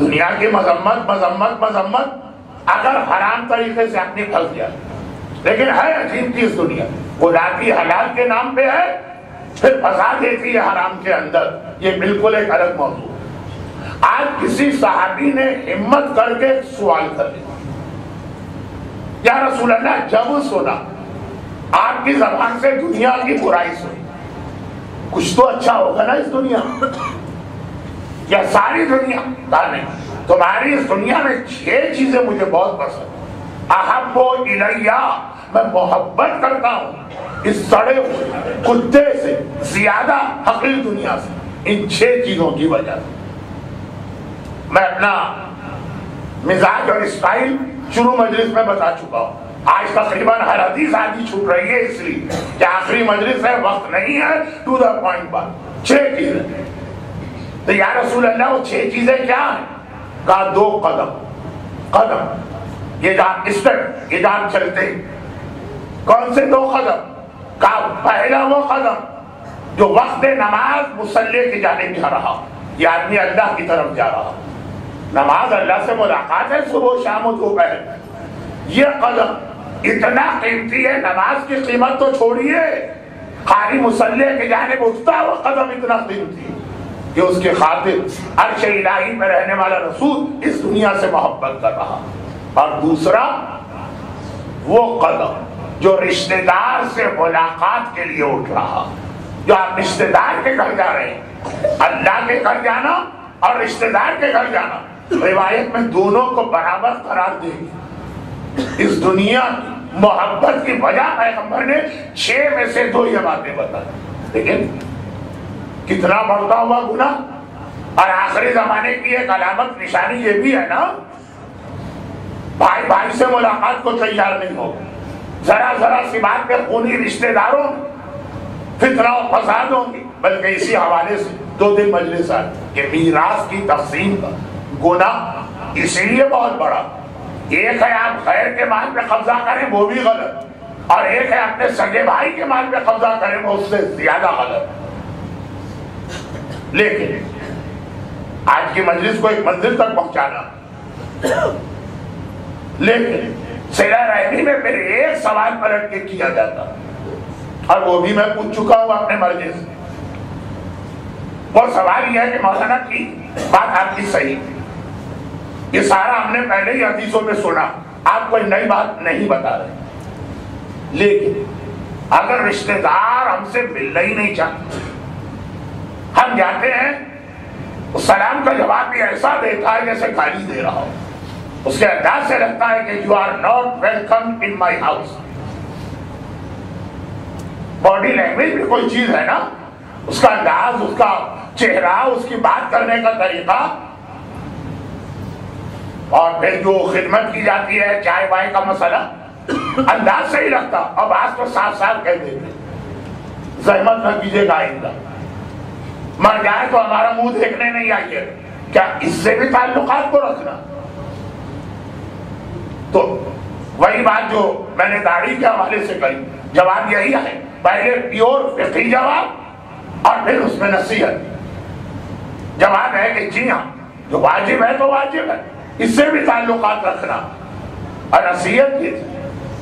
دنیا کی مذمت مذمت مذمت اگر حرام طریقے سے اپنی پھنس جائے, لیکن ہے عجیب چیز دنیا, خداتی حلال کے نام پہ ہے, پھر پھنسا دیتی ہے حرام کے اندر. یہ بالکل ایک الگ موضوع. آج کسی صحابی نے ہمت کر کے سوال کر لیا, یا رسول اللہ جب سنا آپ کی زبان سے دنیا کی برائی سنی, کچھ تو اچھا ہوگا نا اس دنیا, یا ساری دنیا؟ کہا نہیں, تمہاری اس دنیا میں 6 چیزیں مجھے بہت پسند. احب الیہ, میں محبت کرتا ہوں اس سڑے ہوئے کتے سے زیادہ حقیر دنیا سے, ان 6 چیزوں کی وجہ سے. میں اپنا مزاج اور اسٹائل شروع مجلس میں بتا چکا ہوں. آج تقریباً ہر حدیث آدھی چھوٹ رہی ہے, اس لیے کہ آخری مجلس ہے, وقت نہیں ہے, ٹو دا پوائنٹ بات. 6 چیزیں. تو یا رسول اللہ وہ 6 چیزیں کیا ہیں؟ کہا 2 قدم. قدم یہ جہاں اسٹیپ, یہ جہاں چلتے. کون سے 2 قدم؟ کہا پہلا وہ قدم جو وقت نماز مصلی کی جانب جا رہا, یہ آدمی اللہ کی طرف جا رہا. نماز اللہ سے ملاقات ہے, صبح شام و دوپہر. یہ قدم اتنا قیمتی ہے, نماز کی قیمت تو چھوڑیے, خالی مصلی کی جانب اٹھتا وہ قدم اتنا قیمتی ہے کہ اس کی خاطر عرش الہی میں رہنے والا رسول اس دنیا سے محبت کر رہا. اور دوسرا وہ قدم جو رشتہ دار سے ملاقات کے لیے اٹھ رہا. جو آپ رشتہ دار کے گھر جا رہے ہیں, اللہ کے گھر جانا اور رشتہ دار کے گھر جانا, روایت میں دونوں کو برابر قرار دے گی. اس دنیا کی محبت کی وجہ پیغمبر نے 6 میں سے 2 یہ باتیں بتائی. لیکن کتنا بڑھتا ہوا گناہ. اور آخری زمانے کی ایک علامت نشانی یہ بھی ہے نا, بھائی بھائی سے ملاقات کو تیار نہیں ہو, ذرا ذرا سی بات پہ خونی رشتہ داروں فتنہ و فساد ہوں گی. بلکہ اسی حوالے سے 2 دن مجلس آئے کہ میراث کی تقسیم کا گناہ اسی لیے بہت بڑا. ایک ہے آپ غیر کے مال پہ قبضہ کریں, وہ بھی غلط, اور ایک ہے اپنے سگے بھائی کے مال پہ قبضہ کریں, وہ اس سے زیادہ غلط. لیکن آج کی مجلس کو ایک منزل تک پہنچانا, لیکن صلہ رحمی میں پھر ایک سوال پلٹ کے کیا جاتا، اور وہ بھی میں پوچھ چکا ہوں اپنے مرضی سے۔ وہ سوال یہ ہے کہ مولانا کی بات آپ کی صحیح، یہ سارا ہم نے پہلے ہی حدیثوں میں سنا، آپ کوئی نئی بات نہیں بتا رہے، لیکن اگر رشتہ دار ہم سے ملنا ہی نہیں چاہتے، ہم جاتے ہیں، سلام کا جواب بھی ایسا دیتا ہے جیسے گالی دے رہا ہو، اس کے انداز سے لگتا ہے کہ you are not welcome in my house. Body language بھی کوئی چیز ہے نا، اس کا انداز، اس کا چہرہ، اس کی بات کرنے کا طریقہ، اور پھر جو خدمت کی جاتی ہے، چائے وائے کا مسئلہ، انداز سے ہی لگتا، اب آج تو صاف صاف کہہ دیتے زحمت نہ کیجیے گا آئندہ، مر جائے تو ہمارا منہ دیکھنے نہیں آئیے۔ کیا اس سے بھی تعلقات کو رکھنا؟ تو وہی بات جو میں نے داڑھی کے حوالے سے کہی، جواب یہی ہے، پہلے پیور فقہی جواب اور پھر اس میں نصیحت۔ جواب ہے کہ جی ہاں، جو واجب ہے تو واجب ہے، اس سے بھی تعلقات رکھنا، اور نصیحت یہ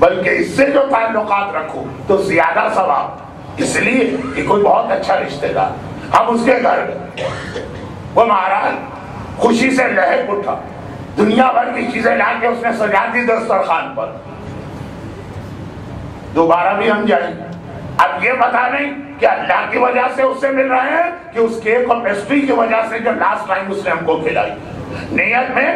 بلکہ اس سے جو تعلقات رکھو تو زیادہ ثواب، اس لیے کہ کوئی بہت اچھا رشتہ دار، ہم اس کے گھر گئے، وہ مہاراج خوشی سے لہر اٹھا، دنیا بھر کی چیزیں لا کے اس نے سجا دی دسترخوان پر، دوبارہ بھی ہم جائیں گے، اب یہ پتا نہیں کہ اللہ کی وجہ سے اس سے مل رہے ہیں کہ اس کیک اور پیسٹری کی وجہ سے جو لاسٹ ٹائم اس نے ہم کو کھلائی۔ نیت میں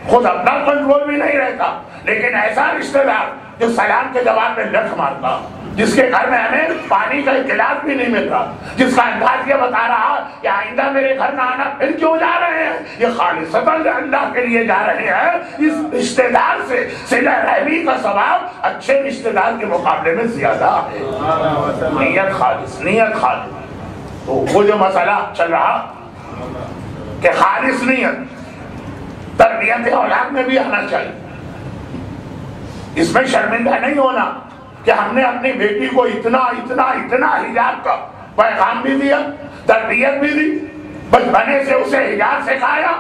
خود اپنا کنٹرول بھی نہیں رہتا، لیکن ایسا رشتہ دار جو سلام کے جواب میں لٹ مارتا، جس کے گھر میں ہمیں پانی کا ایک گلاس بھی نہیں ملتا، جس کا انداز یہ بتا رہا کہ آئندہ میرے گھر نہ آنا، پھر کیوں جا رہے ہیں؟ یہ خالصتاً اللہ کے لیے جا رہے ہیں۔ اس رشتہ دار سے صلہ رحمی کا ثواب اچھے رشتہ دار کے مقابلے میں زیادہ ہے۔ نیت خالص، نیت خالص۔ تو وہ جو مسئلہ چل رہا کہ خالص نیت تربیت اولاد میں بھی آنا چاہیے، اس میں شرمندہ نہیں ہونا کہ ہم نے اپنی بیٹی کو اتنا اتنا اتنا حجاب کا پیغام بھی دیا، تربیت بھی دی، بچپنے سے اسے حجاب سکھایا،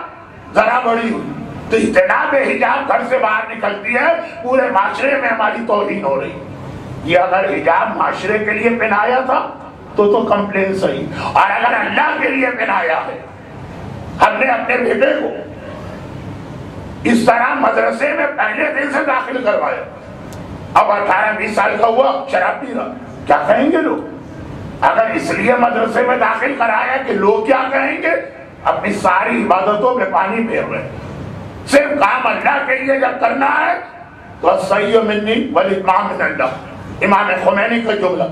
ذرا بڑی ہوئی تو اتنا بے حجاب گھر سے باہر نکلتی ہے، پورے معاشرے میں ہماری توہین ہو رہی۔ یہ اگر حجاب معاشرے کے لیے پہنایا تھا تو کمپلین صحیح، اور اگر اللہ کے لیے پہنایا ہے، ہم نے اپنے بیٹے کو اس طرح مدرسے میں پہلے دن سے داخل کروایا، اب 18-20 سال کا ہوا شراب پی رہا، کیا کہیں گے لوگ؟ اگر اس لیے مدرسے میں داخل کرایا کہ لوگ کیا کہیں گے، اپنی ساری عبادتوں میں پانی پھیر رہے، صرف کام اللہ کے لیے جب کرنا ہے تو الصحیح منی والاتمام من اللہ، امام خمینی کا جملہ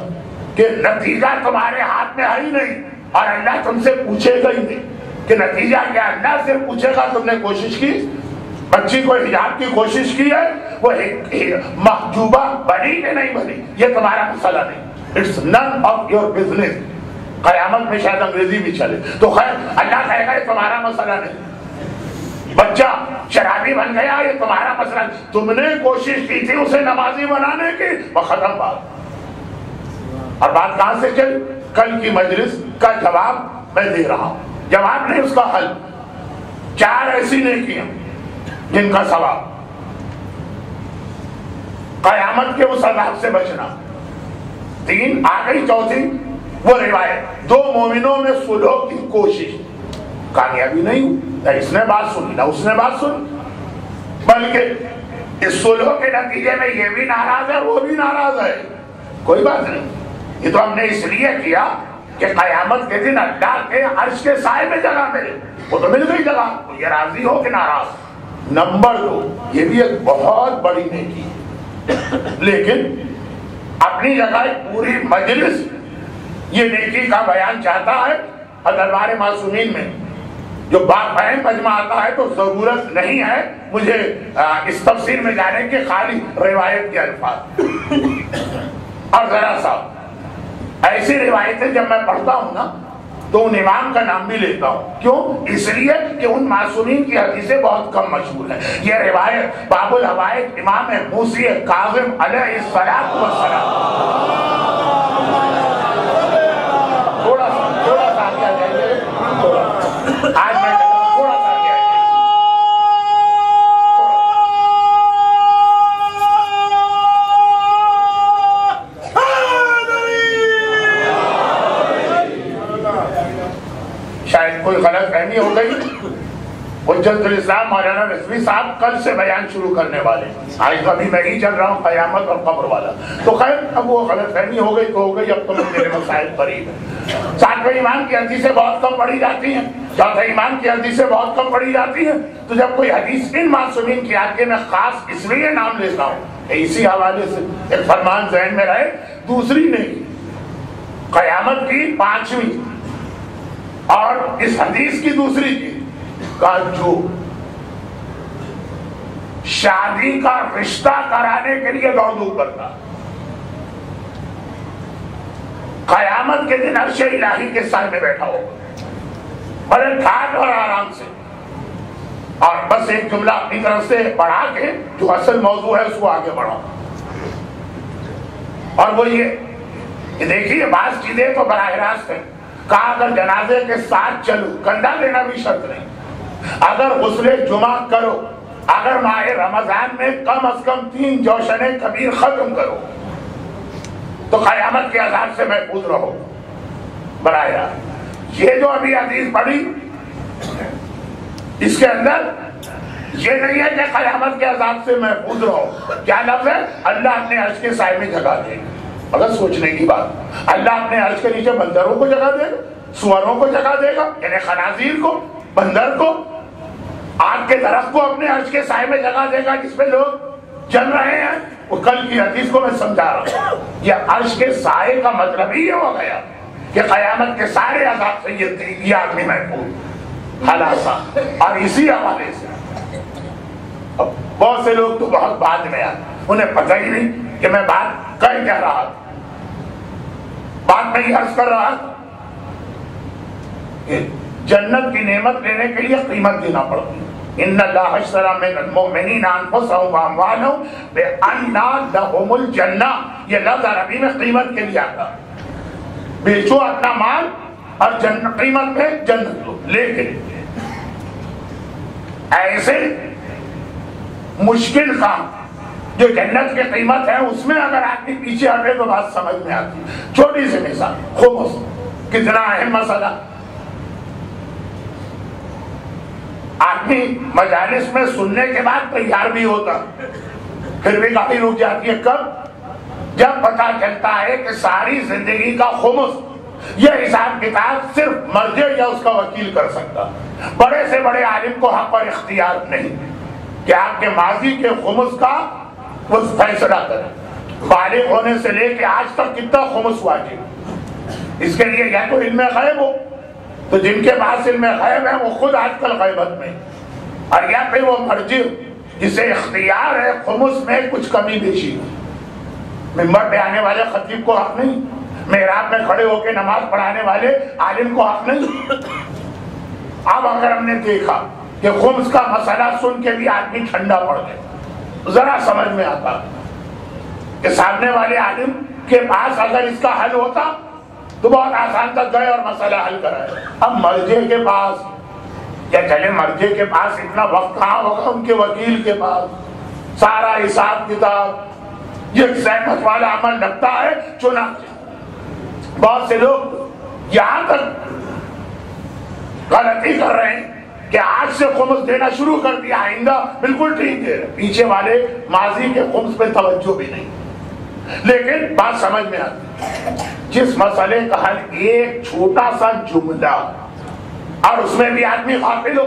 کہ نتیجہ تمہارے ہاتھ میں ہے ہی نہیں، اور اللہ تم سے پوچھے گا ہی نہیں کہ نتیجہ کیا، اللہ سے پوچھے گا تم نے کوشش کی، بچی کو حجاب کی کوشش کی ہے، وہ محجوبہ بنی کہ نہیں بنی، یہ تمہارا مسئلہ نہیں، it's none of your business. قیامت میں شاید انگریزی بھی چلے تو خیر، اللہ کہے گا یہ تمہارا مسئلہ نہیں۔ بچہ شرابی بن گیا، یہ تمہارا مسئلہ نہیں، تم نے کوشش کی تھی اسے نمازی بنانے کی، وہ ختم بات۔ اور بات کہاں سے چل؟ کل کی مجلس کا جواب میں دے رہا ہوں، جواب نہیں اس کا حل۔ 4 ایسی نیکیاں جن کا ثواب، قیامت کے اس عذاب سے بچنا، 3 آ گئی، چوتھی وہ روایت 2 مومنوں میں صلح کی کوشش، کامیابی نہیں ہوئی، نہ اس نے بات سنی نہ اس نے بات سنی، بلکہ اس صلح کے نتیجے میں یہ بھی ناراض ہے وہ بھی ناراض ہے، کوئی بات نہیں، یہ تو ہم نے اس لیے کیا کہ قیامت کے دن اللہ کے عرش کے سائے میں جگہ ملے، وہ تو مل گئی جگہ، یہ راضی ہو کہ ناراض۔ نمبر 2، یہ بھی ایک بہت بڑی نیکی ہے، لیکن اپنی جگہ پوری مجلس یہ نیکی کا بیان چاہتا ہے، اور دربار معصومین میں جو باقاعدہ مجمع آتا ہے تو ضرورت نہیں ہے مجھے اس تفسیر میں جانے کے، خالی روایت کے الفاظ۔ اور ذرا سا ایسی روایتیں جب میں پڑھتا ہوں نا تو ان امام کا نام بھی لیتا ہوں، کیوں؟ اس لیے کہ ان معصومین کی حدیثیں بہت کم مشہور ہیں۔ یہ روایت باب الحوائج امام موسی کاظم علیہ الصلوۃ والسلام، تھوڑا سا آگے آ جائیے، آج میں تھوڑا سا آگے آ جائیے، شاید کوئی غلط فہمی ہو گئی. حجت الاسلام مولانا رضوی صاحب کل سے بیان شروع کرنے والے ہیں. آج کبھی میں ہی چل رہا ہوں قیامت اور قبر والا. تو خیر اب وہ غلط فہمی ہو گئی تو ہو گئی, اب تو میرے مسائل قریب ہیں. ساتویں ایمان کی حدیثیں بہت کم پڑھی جاتی ہیں, چوتھے ایمان کی حدیثیں بہت کم پڑھی جاتی ہیں. تو جب کوئی حدیث ان معصومین کی آتی ہے, میں خاص اس لیے نام لیتا ہوں کہ اسی حوالے سے ایک فرمان ذہن میں رہے. دوسری نہیں, قیامت کی 5ویں اور اس حدیث کی دوسری چیز کا جو شادی کا رشتہ کرانے کے لیے دوڑ دھوپ کرتا, قیامت کے دن عرش الہی کے سائے میں بیٹھا ہوگا بڑے ٹھاٹ اور آرام سے. اور بس ایک جملہ اپنی طرف سے پڑھا کے جو اصل موضوع ہے اس کو آگے بڑھاؤ, اور وہ یہ کہ دیکھیے بعض چیزیں تو براہ راست ہیں. کہا اگر جنازے کے ساتھ چلو, کندھا دینا بھی شرط نہیں. اگر غسل جمعہ کرو, اگر ماہ رمضان میں کم از کم 3 جوشن کبیر ختم کرو تو قیامت کے عذاب سے محفوظ رہو براہ راست. یہ جو ابھی حدیث پڑھی اس کے اندر یہ نہیں ہے کہ قیامت کے عذاب سے محفوظ رہو. کیا لفظ ہے؟ اللہ اپنے عرش کے سائے میں جگہ دے گا. اگر سوچنے کی بات, اللہ اپنے عرش کے نیچے بندروں کو جگہ دے گا, سوروں کو جگہ دے گا, یعنی خنازیر کو, بندر کو, آگ کے درخت کو اپنے عرش کے سائے میں جگہ دے گا جس پہ لوگ چل رہے ہیں. وہ کل کی حدیث کو میں سمجھا رہا ہوں. یہ عرش کے سائے کا مطلب ہی یہ ہو گیا کہ قیامت کے سارے عذاب سے یہ آدمی محفوظ خلاصہ. اور اسی حوالے سے بہت سے لوگ تو بہت بعد میں آئے, انہیں پتہ ہی نہیں کہ میں بات کہہ رہا تھا. بات میں یہ عرض کر رہا تھا کہ جنت کی نعمت لینے کے لیے قیمت دینا پڑتی ہے. ان اللہ اشتری من المؤمنین انفسهم واموالهم بان لهم الجنہ. یہ لفظ عربی میں قیمت کے لیے آتا, بیچو اپنا مال اور قیمت میں جنت لو. لیکن ایسے مشکل کام جو جنت کی قیمت ہے اس میں اگر آدمی پیچھے ہٹے تو بات سمجھ میں آتی. چھوٹی سی مثال, خمس کتنا اہم مسئلہ. آدمی مجالس میں سننے کے بعد تیار بھی ہوتا, پھر بھی گاڑی رک جاتی ہے. کب؟ جب پتا چلتا ہے کہ ساری زندگی کا خمس یہ حساب کتاب صرف مرجع یا اس کا وکیل کر سکتا. بڑے سے بڑے عالم کو حق اور اختیار نہیں کہ آپ کے ماضی کے خمس کا وہ فیصلہ کریں. بالغ ہونے سے لے کے آج تک کتنا خمس واجب, اس کے لیے یا تو علم غیب ہو, تو جن کے پاس علم غیب ہے وہ خود آج کل غیبت میں, اور یا پھر وہ مرجع جسے اختیار ہے خمس میں کچھ کمی بیشی. ممبر پہ آنے والے خطیب کو حق نہیں, محراب میں کھڑے ہو کے نماز پڑھانے والے عالم کو حق نہیں. اب اگر ہم نے دیکھا کہ خمس کا مسئلہ سن کے بھی آدمی ٹھنڈا پڑ گئے, ذرا سمجھ میں آتا کہ سامنے والے عالم کے پاس اگر اس کا حل ہوتا تو بہت آسان تک گئے اور مسئلہ حل کرائے. اب مرجع کے پاس, یا چلے مرجع کے پاس اتنا وقت کہاں ہوگا, ان کے وکیل کے پاس سارا حساب کتاب یہ زحمت والا عمل لگتا ہے. چنانچہ بہت سے لوگ یہاں تک غلطی کر رہے ہیں کہ آج سے خمس دینا شروع کر دیا, آئندہ بالکل ٹھیک ہے, پیچھے والے ماضی کے خمس پہ توجہ بھی نہیں. لیکن بات سمجھ میں آتی, جس مسئلے کا حل ایک چھوٹا سا جملہ اور اس میں بھی آدمی غافل ہو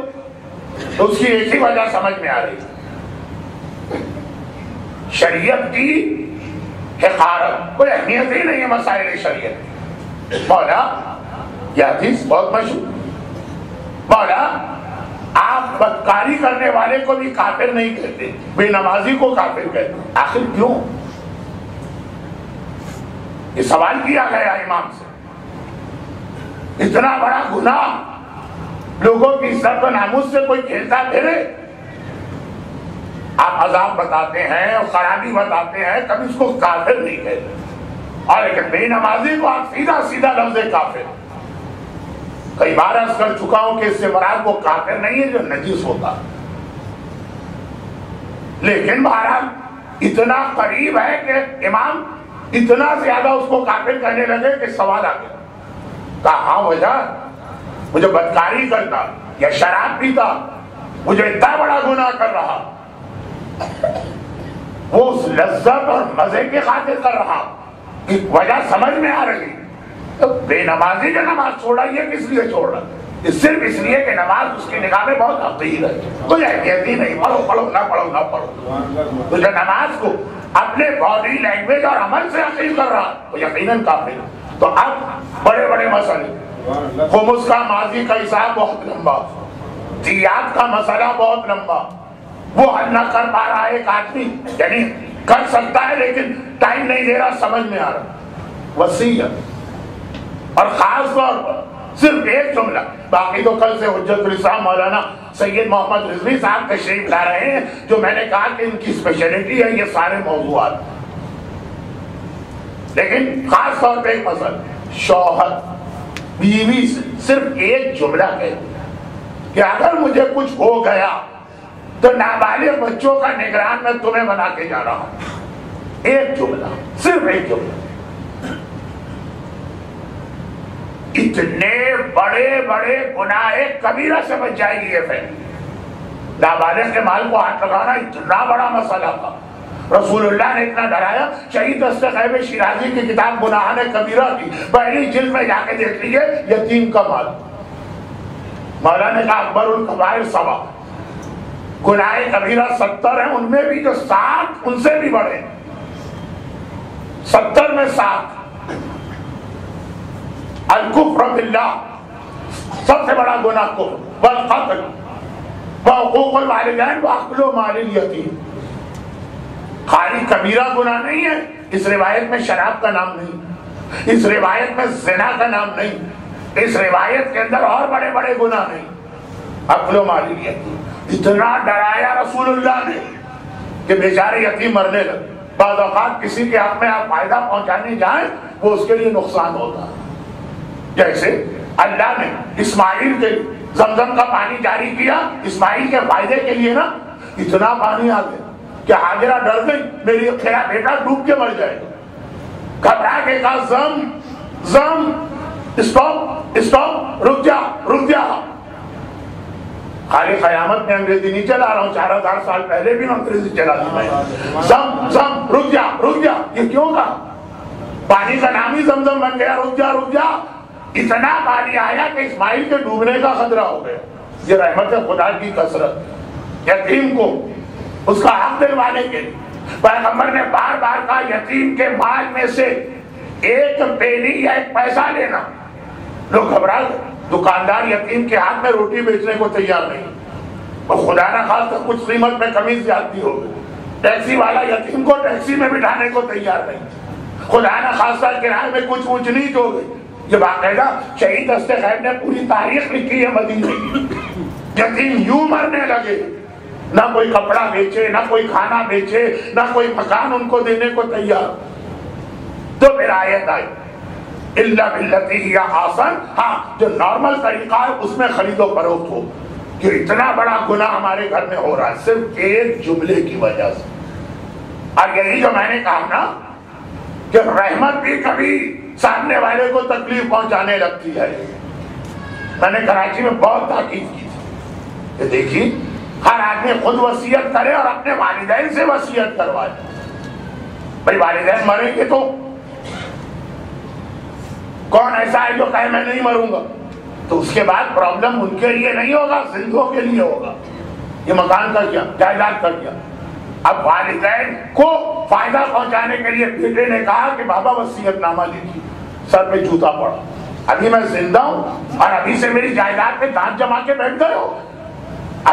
تو اس کی ایک ہی وجہ سمجھ میں آ رہی, شریعت کی حقارت. کوئی اہمیت ہی نہیں ہے مسائل شریعت. مولا یہ حدیث بہت مشہور, مولا آپ بدکاری کرنے والے کو بھی کافر نہیں کہتے, بے نمازی کو کافر کہتے. آخر کیوں؟ یہ سوال کیا گیا امام سے. اتنا بڑا گناہ لوگوں کی عزت و ناموس سے کوئی کھیلتا پھرے. آپ عذاب بتاتے ہیں اور خرابی بتاتے ہیں, کبھی اس کو کافر نہیں کہتے. اور لیکن بے نمازی کو آپ سیدھا سیدھا لفظ کافر. کئی بار عرض کر چکا ہوں کہ اس سے مراد وہ کافر نہیں ہے جو نجس ہوتا, لیکن بہرحال اتنا قریب ہے کہ امام اتنا زیادہ اس کو کافر کہنے لگے کہ سوال آ گیا. کہا ہاں وجہ وہ جو بدکاری کرتا یا شراب پیتا، وہ جو اتنا بڑا گناہ کر رہا، وہ اس لذت اور مزے کی خاطر کر رہا کہ وجہ سمجھ میں آ رہی، تو بے نمازی جو نماز چھوڑا یہ کس لیے چھوڑا؟ صرف اس لیے کہ نماز اس کی نگاہ میں بہت حقیر ہے، کوئی اہمیت ہی نہیں، پڑھو پڑھو نہ پڑھو نہ پڑھو۔ تو جو نماز کو اپنے باڈی لینگویج اور عمل سے حقیر کر رہا وہ یقیناً کافر۔ تو اب بڑے بڑے مسئلے، خمس کا ماضی کا حساب بہت لمبا، دیات کا مسئلہ بہت لمبا، وہ حل نہ کر پا رہا ایک آدمی، یعنی کر سکتا ہے لیکن ٹائم نہیں دے رہا، سمجھ میں آ رہا، وصیت، اور خاص طور پر صرف ایک جملہ، باقی تو کل سے حجت الاسلام مولانا سید محمد رضوی صاحب تشریف لا رہے ہیں، جو میں نے کہا کہ ان کی اسپیشلٹی ہے یہ سارے موضوعات، لیکن خاص طور پہ ایک مسئلہ، شوہر بیوی سے صرف ایک جملہ کہتے کہ اگر مجھے کچھ ہو گیا تو نابالغ بچوں کا نگران میں تمہیں بنا کے جا رہا ہوں، ایک جملہ، صرف ایک جملہ، اتنے بڑے بڑے گناہ کبیرہ سے بچ جائے گی یہ فیملی۔ نابالغ کے مال کو ہاتھ لگانا اتنا بڑا مسئلہ تھا، رسول اللہ نے اتنا ڈرایا، شہید دستغیب شیرازی کی کتاب گناہان کبیرہ کی پہلی جلد میں جا کے دیکھ لیجیے، یتیم کا مال، مولانا نے کہا اکبر الکبائر 7 گناہ کبیرہ 70 ہیں، ان میں بھی جو 7 ان سے بھی بڑے، 70 میں 7، الکفر باللہ سب سے بڑا گناہ کفر، والقتل وحقوق الوالدین واکل مال الیتیم۔ خالی کبیرہ گناہ نہیں ہے، اس روایت میں شراب کا نام نہیں، اس روایت میں زنا کا نام نہیں، اس روایت کے اندر اور بڑے بڑے گناہ نہیں، اکل مال الیتیم۔ اتنا ڈرایا رسول اللہ نے کہ بیچارے یتیم مرنے لگے۔ بعض اوقات کسی کے حق میں آپ فائدہ پہنچانے جائیں وہ اس کے لیے نقصان ہوتا ہے، جیسے اللہ نے اسماعیل کے زمزم کا پانی جاری کیا، اسماعیل کے فائدے کے لیے نا، اتنا پانی آ گیا کہ ہاجرہ ڈر گئی میری میرا بیٹا ڈوب کے مر جائے گا، گھبرا کے کہا زم زم اسٹاپ اسٹاپ، رک جا رک جا۔ خالی قیامت میں انگریزی نہیں چلا رہا ہوں، 4000 سال پہلے بھی انگریزی چلا دی میں، زم زم رک جا رک جا۔ یہ کیوں کہا؟ پانی کا نام ہی زمزم بن گیا، رک جا رک جا۔ اتنا پانی آیا کہ اسماعیل کے ڈوبنے کا خطرہ ہو گیا۔ یہ رحمت خدا کی کثرت، یتیم کو اس کا حق دلوانے کے لیے پیغمبر نے بار بار کہا یتیم کے مال میں سے ایک پینی یا ایک پیسہ لینا۔ لوگ گھبرا گئے، دکاندار یتیم کے ہاتھ میں روٹی بیچنے کو تیار نہیں، اور خدا نہ خواستہ کچھ قیمت میں کمی زیادتی ہو گئی، ٹیکسی والا یتیم کو ٹیکسی میں بٹھانے کو تیار نہیں، خدا نہ خواستہ کرائے میں کچھ اونچ نیچ ہو گئی۔ یہ باقاعدہ شہید دستغیب نے پوری تاریخ لکھی ہے مدینے کی، یتیم یوں مرنے لگے، نہ کوئی کپڑا بیچے، نہ کوئی کھانا بیچے، نہ کوئی مکان ان کو دینے کو تیار۔ تو پھر آیت آئی الا باللتی ہی احسن، ہاں جو نارمل طریقہ ہے اس میں خرید و فروخت ہو، کہ اتنا بڑا گناہ ہمارے گھر میں ہو رہا ہے صرف ایک جملے کی وجہ سے۔ اور یہی جو میں نے کہا نا کہ رحمت بھی کبھی سامنے والے کو تکلیف پہنچانے لگتی ہے۔ میں نے کراچی میں بہت تاکید کی تھی کہ دیکھیے ہر آدمی خود وصیت کرے اور اپنے والدین سے وصیت کروائے۔ بھائی والدین مریں گے تو کون ایسا ہے جو کہے میں نہیں مروں گا؟ تو اس کے بعد پرابلم ان کے لیے نہیں ہوگا، زندوں کے لیے ہوگا۔ یہ مکان کا کیا، جائیداد کا کیا؟ اب والدین کو فائدہ پہنچانے کے لیے بیٹے نے کہا کہ بابا وصیت نامہ لکھیے، سر پہ جوتا پڑا، ابھی میں زندہ ہوں اور ابھی سے میری جائیداد پہ دانت جما کے بیٹھ گئے ہو،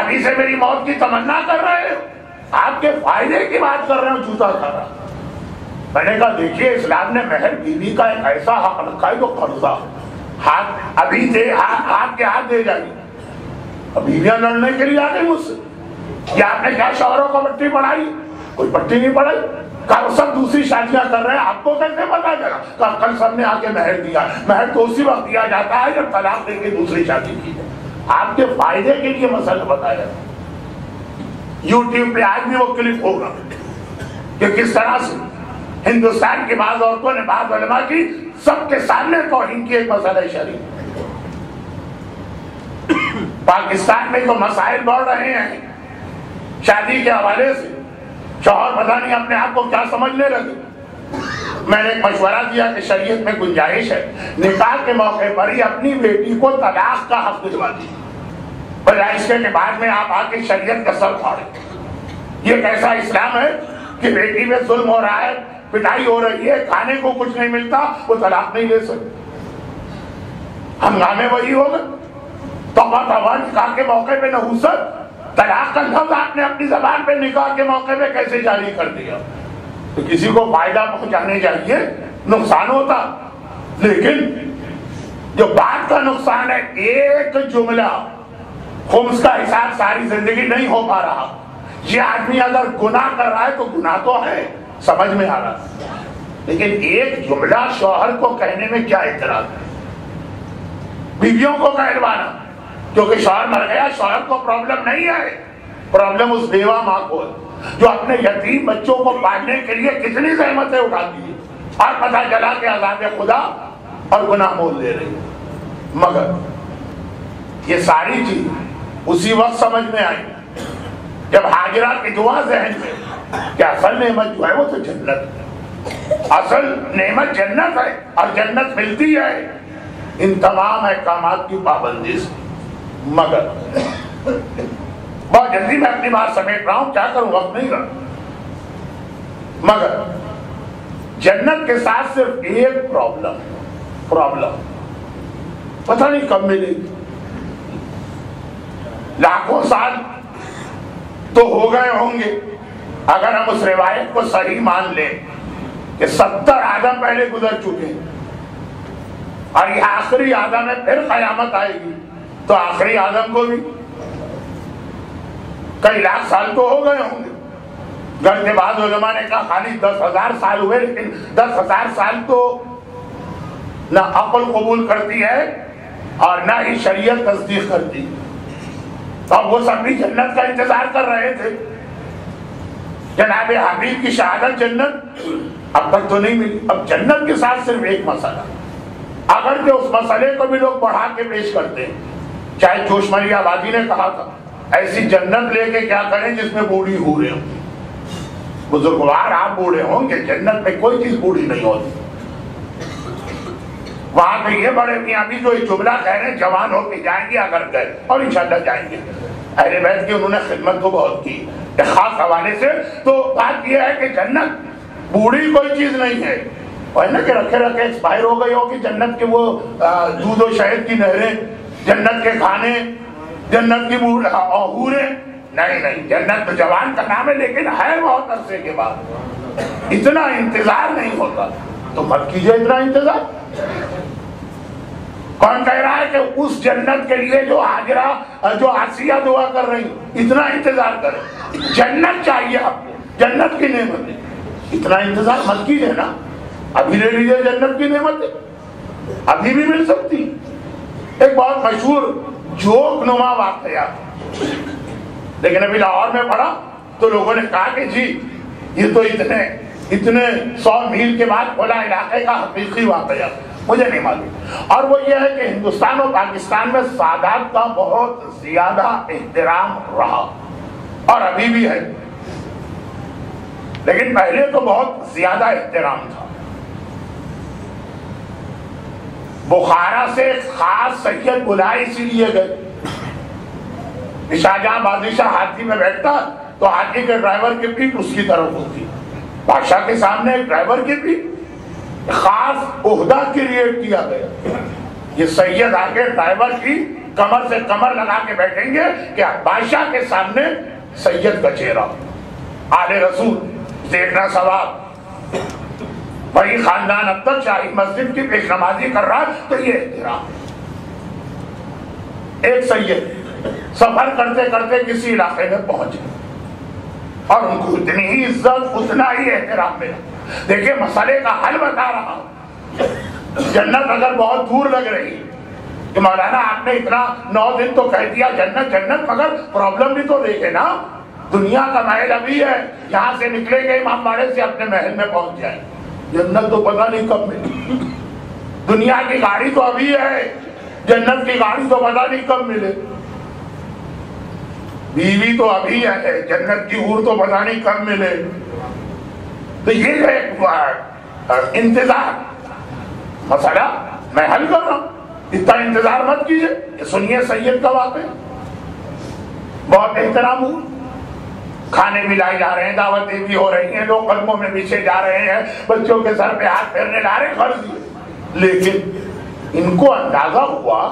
ابھی سے میری موت کی تمنا کر رہے ہو، آپ کے فائدے کی بات کر رہے ہو، جوتا کھا رہا۔ میں نے کہا دیکھیے اسلام نے مہر بیوی کا ایک ایسا حق رکھا ہے جو قرضہ، ہاتھ ابھی دے، ہاتھ کے ہاتھ دے جائیے۔ بیویاں لڑنے کے لیے آ گئی مجھ سے، یا آپ نے کیا شوہروں کو پٹی پڑھائی؟ کوئی پٹی نہیں پڑھائی، کہا سب دوسری شادیاں کر رہے ہیں، آپ کو کیسے پتا چلا؟ کہا کل سب نے آ کے مہر دیا، مہر تو اسی وقت دیا جاتا ہے جب طلاق دے کے دوسری شادی کی جائے۔ آپ کے فائدے کے لیے مسئلہ بتایا، یوٹیوب پہ آج بھی وہ کلپ ہوگا کہ کس طرح سے ہندوستان کی بعض عورتوں نے بعض علماء کی سب کے سامنے توہین کی ایک مسئلہ شریعت۔ پاکستان میں جو مسائل بڑھ رہے ہیں شادی کے حوالے سے، شوہر پتہ نہیں اپنے آپ کو کیا سمجھنے لگے. میں نے ایک مشورہ دیا کہ شریعت میں گنجائش ہے نکاح کے موقع پر ہی اپنی بیٹی کو طلاق کا حق دلوا دیجیے، بجائے اس کے بعد میں آپ آ کے شریعت کا سر پھاڑیں. یہ کیسا اسلام ہے کہ بیٹی میں ظلم ہو رہا ہے، پٹائی ہو رہی ہے، کھانے کو کچھ نہیں ملتا، وہ طلاق نہیں لے سکتے. ہنگامے وہی ہو گئے. توبہ توبہ، نکاح کے موقع پہ نحوست، طلاق کا لفظ آپ نے اپنی زبان پہ نکاح کے موقع پہ کیسے جاری کر دیا؟ تو کسی کو فائدہ پہنچانے چاہیے، نقصان ہوتا. لیکن جو بات کا نقصان ہے، ایک جملہ خمس کا حساب ساری زندگی نہیں ہو پا رہا. یہ آدمی اگر گناہ کر رہا ہے تو گناہ تو ہے، سمجھ میں آ رہا، لیکن ایک جملہ شوہر کو کہنے میں کیا اعتراض ہے؟ بیویوں کو کہلوانا، کیونکہ شوہر مر گیا، شوہر کو پرابلم نہیں ہے، پرابلم اس بیوہ ماں کو جو اپنے یتیم بچوں کو پالنے کے لیے کتنی زحمتیں اٹھاتی ہے اور پتہ چلا کہ عذاب خدا اور گناہ مول لے رہی ہے. مگر یہ ساری چیز اسی وقت سمجھ میں آئی جب ہاجرہ کی دعا ذہن میں کہ اصل نعمت جو ہے وہ تو جنت ہے، اصل نعمت جنت ہے، اور جنت ملتی ہے ان تمام احکامات کی پابندی سے. مگر بہت جلدی میں اپنی بات سمیٹ رہا ہوں، کیا کروں، وقت نہیں رہا. مگر جنت کے ساتھ صرف ایک پرابلم پتہ نہیں کب ملے گی. لاکھوں سال تو ہو گئے ہوں گے اگر ہم اس روایت کو صحیح مان لیں کہ 70 آدم پہلے گزر چکے ہیں اور یہ آخری آدم ہے، پھر قیامت آئے گی تو آخری آدم کو بھی کئی لاکھ سال تو ہو گئے ہوں گے. گھر کے بعد علماء نے کہا خالی 10,000 سال ہوئے، لیکن 10,000 سال تو نہ عقل قبول کرتی ہے اور نہ ہی شریعت تصدیق کرتی. اب وہ سب بھی جنت کا انتظار کر رہے تھے. جناب حبیب کی شہادت جنت اب تک تو نہیں ملی. اب جنت کے ساتھ صرف ایک مسئلہ، اگر کہ اس مسئلے کو بھی لوگ بڑھا کے پیش کرتے ہیں، چاہے جوش ملی آبادی نے کہا تھا ایسی جنت لے کے کیا کریں جس میں بوڑھی ہورے ہوں. بزرگوار آپ بوڑھے ہوں گے، جنت میں کوئی چیز بوڑھی نہیں ہوتی. وہاں پہ یہ بڑے میاں بھی جو ایک جملہ کہہ رہے ہیں جوان ہو کے جائیں گے اگر گئے، اور انشاءاللہ جائیں گے. اہل بیت کی انہوں نے خدمت تو بہت کی ایک خاص حوالے سے. تو بات یہ ہے کہ جنت بوڑھی کوئی چیز نہیں ہے، اور نا کہ رکھے رکھے ایکسپائر ہو گئی ہو کہ جنت کے وہ دودھ و شہد کی نہریں، جنت کے کھانے، جنت کی حوریں، نہیں، جنت تو جوان کا نام ہے لیکن ہے بہت عرصے کے بعد. اتنا انتظار نہیں ہوتا تو مت کیجئے اتنا انتظار. کون کہہ رہا ہے کہ اس جنت کے لیے جو ہاجرہ جو آسیہ دعا کر رہی اتنا انتظار کرے؟ جنت چاہیے آپ کو، جنت کی نعمت ہے، اتنا انتظار مت کیجئے نا. ابھی لے لیجئے جنت کی نعمت ہے، ابھی بھی مل سکتی. ایک بہت مشہور جوک نما واقعہ، لیکن ابھی لاہور میں پڑھا تو لوگوں نے کہا کہ جی یہ تو اتنے 100 میل کے بعد کھلا علاقے کا حقیقی واقعہ، مجھے نہیں معلوم. اور وہ یہ ہے کہ ہندوستان اور پاکستان میں سادات کا بہت زیادہ احترام رہا اور ابھی بھی ہے، لیکن پہلے تو بہت زیادہ احترام تھا. بخارا سے ایک خاص سید بلائے اسی لیے گئے. شاہجہاں بادشاہ ہاتھی میں بیٹھتا تو ہاتھی کے ڈرائیور کی پیٹھ اس کی طرف ہوتی. بادشاہ کے سامنے ایک ڈرائیور کی پیٹھ خاص عہدہ کریٹ کیا گیا. یہ سید آگے ڈرائیور کی کمر سے کمر لگا کے بیٹھیں گے کہ بادشاہ کے سامنے سید کا چہرہ، آل رسول دیکھنا ثواب. وہی خاندان اب تک شاہی مسجد کی پیش نمازی کر رہا ہے تو یہ احترام. ایک سید سفر کرتے کرتے کسی علاقے میں پہنچے اور ان کو اتنی ہی عزت اتنا ہی احترام ملا. دیکھیں مسئلے کا حل بتا رہا ہوں. جنت اگر بہت دور لگ رہی کہ مولانا آپ نے اتنا 9 دن تو کہہ دیا جنت، مگر پرابلم بھی تو دیکھے نا. دنیا کا محل ابھی ہے، یہاں سے نکلیں گے امام باڑے سے اپنے محل میں پہنچ جائیں. جنت تو پتہ نہیں کب ملے. دنیا کی گاڑی تو ابھی ہے، جنت کی گاڑی تو پتہ نہیں کب ملے. بیوی تو ابھی ہے، جنت کی حور تو پتہ نہیں کب ملے. تو یہ ہے انتظار. مسئلہ میں حل کر رہا ہوں، اتنا انتظار مت کیجیے. سنیے سید کا واقعہ. بہت احترام ہوا، کھانے ملائے جا رہے ہیں، دعوتیں بھی ہو رہی ہیں، لوگ قدموں میں پیچھے جا رہے ہیں، بچوں کے سر پہ ہاتھ پھیرنے لا رہے فرض. لیکن ان کو اندازہ ہوا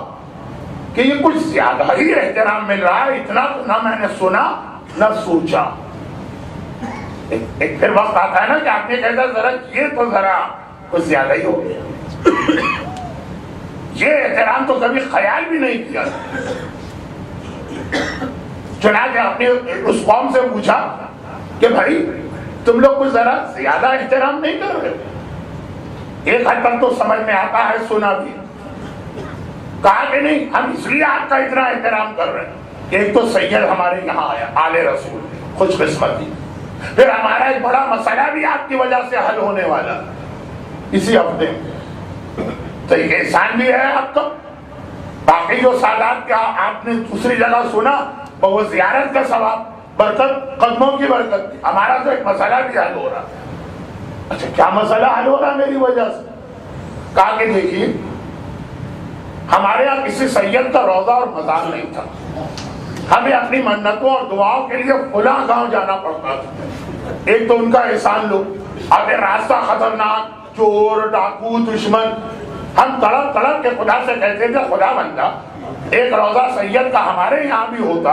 کہ یہ کچھ زیادہ ہی احترام مل رہا ہے. اتنا نہ میں نے سنا نہ سوچا. ایک پھر وقت آتا ہے نا کہ آپ نے کہتا ذرا یہ تو ذرا کچھ زیادہ ہی ہو گیا. یہ احترام تو کبھی خیال بھی نہیں کیا. چنانچہ آپ نے اس قوم سے پوچھا کہ بھائی تم لوگ کچھ ذرا زیادہ احترام نہیں کر رہے. ایک حد تک تو سمجھ میں آتا ہے، سنا بھی. کہا کہ نہیں، ہم اس لیے آپ کا اتنا احترام کر رہے ہیں. ایک تو سید ہمارے یہاں آیا، آل رسول، خوش قسمتی. پھر ہمارا ایک بڑا مسئلہ بھی آپ کی وجہ سے حل ہونے والا اسی ہفتے میں. تو ایک احسان بھی ہے آپ کا. باقی جو سادات کا آپ نے دوسری جگہ سنا وہ زیارت کا ثواب، برکت، قدموں کی برکت. ہمارا تو ایک مسئلہ بھی حل ہو رہا. اچھا کیا مسئلہ حل ہو رہا میری وجہ سے؟ کہا کہ دیکھیے ہمارے یہاں کسی سید کا روضہ اور مزار نہیں تھا. ہمیں اپنی منتوں اور دعاؤں کے لیے فلاں گاؤں جانا پڑتا تھا. ایک تو ان کا احسان لو. اب راستہ خطرناک، چور، ڈاکو، دشمن. ہم تڑپ تڑپ کے خدا سے کہتے تھے خدا بندہ ایک روضہ سید کا ہمارے یہاں بھی ہوتا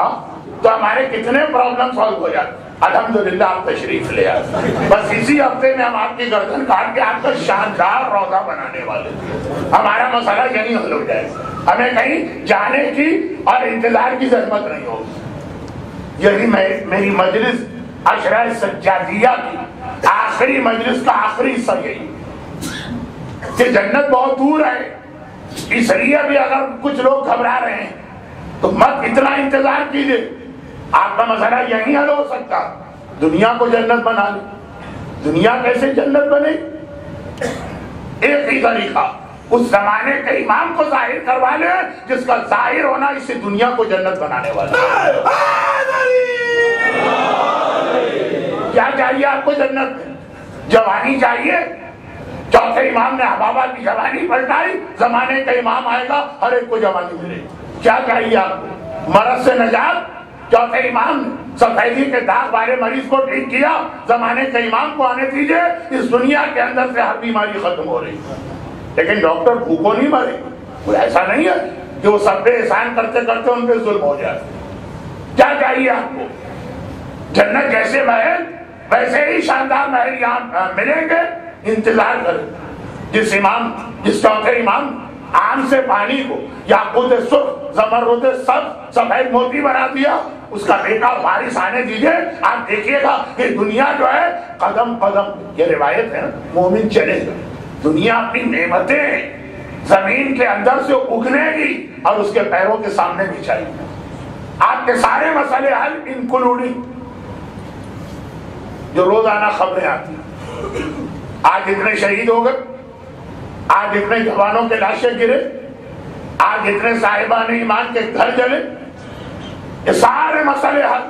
تو ہمارے کتنے پرابلم سالو ہو جاتے. الحمدللہ آپ تشریف لے آئے. بس اسی ہفتے میں ہم آپ کی گردن کاٹ کے آپ کا شاندار روضہ بنانے والے تھے. ہمارا مسئلہ یہی حل ہو جائے. ہمیں کہیں جانے کی اور انتظار کی ضرورت نہیں ہوگی. یہی میری مجلس عشرہ سجادیہ کی آخری مجلس کا آخری حصہ یہی کہ جنت بہت دور ہے. اس لیے بھی اگر کچھ لوگ گھبرا رہے ہیں تو مت اتنا انتظار کیجیے. آپ کا مسئلہ یہی حل ہو سکتا. دنیا کو جنت بنا لیں. دنیا کیسے جنت بنے؟ ایک ہی طریقہ، اس زمانے کے امام کو ظاہر کروا لے جس کا ظاہر ہونا اسی دنیا کو جنت بنانے والا. کیا چاہیے آپ کو جنت میں؟ جوانی چاہیے. چوتھے امام نے حبابہ کی جوانی پلٹائی. زمانے کا امام آئے گا ہر ایک کو جوانی ملے. کیا چاہیے آپ کو؟ مرض سے نجات. چوتھے امام نے سفیدی کے داغ والے مریض کو ٹھیک کیا. زمانے کے امام کو آنے دیجیے. اس دنیا کے اندر سے ہر بیماری ختم ہو رہی. لیکن ڈاکٹر بھوکوں نہیں مرے. کوئی ایسا نہیں ہے کہ وہ سب پہ احسان کرتے کرتے ان پہ ظلم ہو جائے. کیا چاہیے آپ کو؟ جنت جیسے محل ویسے ہی شاندار محل یہاں ملیں گے. انتظار کریں. جس چوتھے امام آم سے پانی کو یاقوت سرخ، زمرد سبز، سفید موتی بنا دیا، اس کا بیٹا وارث آنے دیجئے. آپ دیکھیے گا کہ دنیا جو ہے قدم قدم، یہ روایت ہے مومن چلے گا. دنیا اپنی نعمتیں زمین کے اندر سے اگنے گی اور اس کے پیروں کے سامنے بچھائے گی. آپ کے سارے مسئلے حل انکلوڈنگ جو روزانہ خبریں آتی ہیں. آج اتنے شہید ہو گئے، آج اتنے جوانوں کے لاشیں گرے، آج اتنے صاحبان ایمان کے گھر جلے. یہ سارے مسئلے حل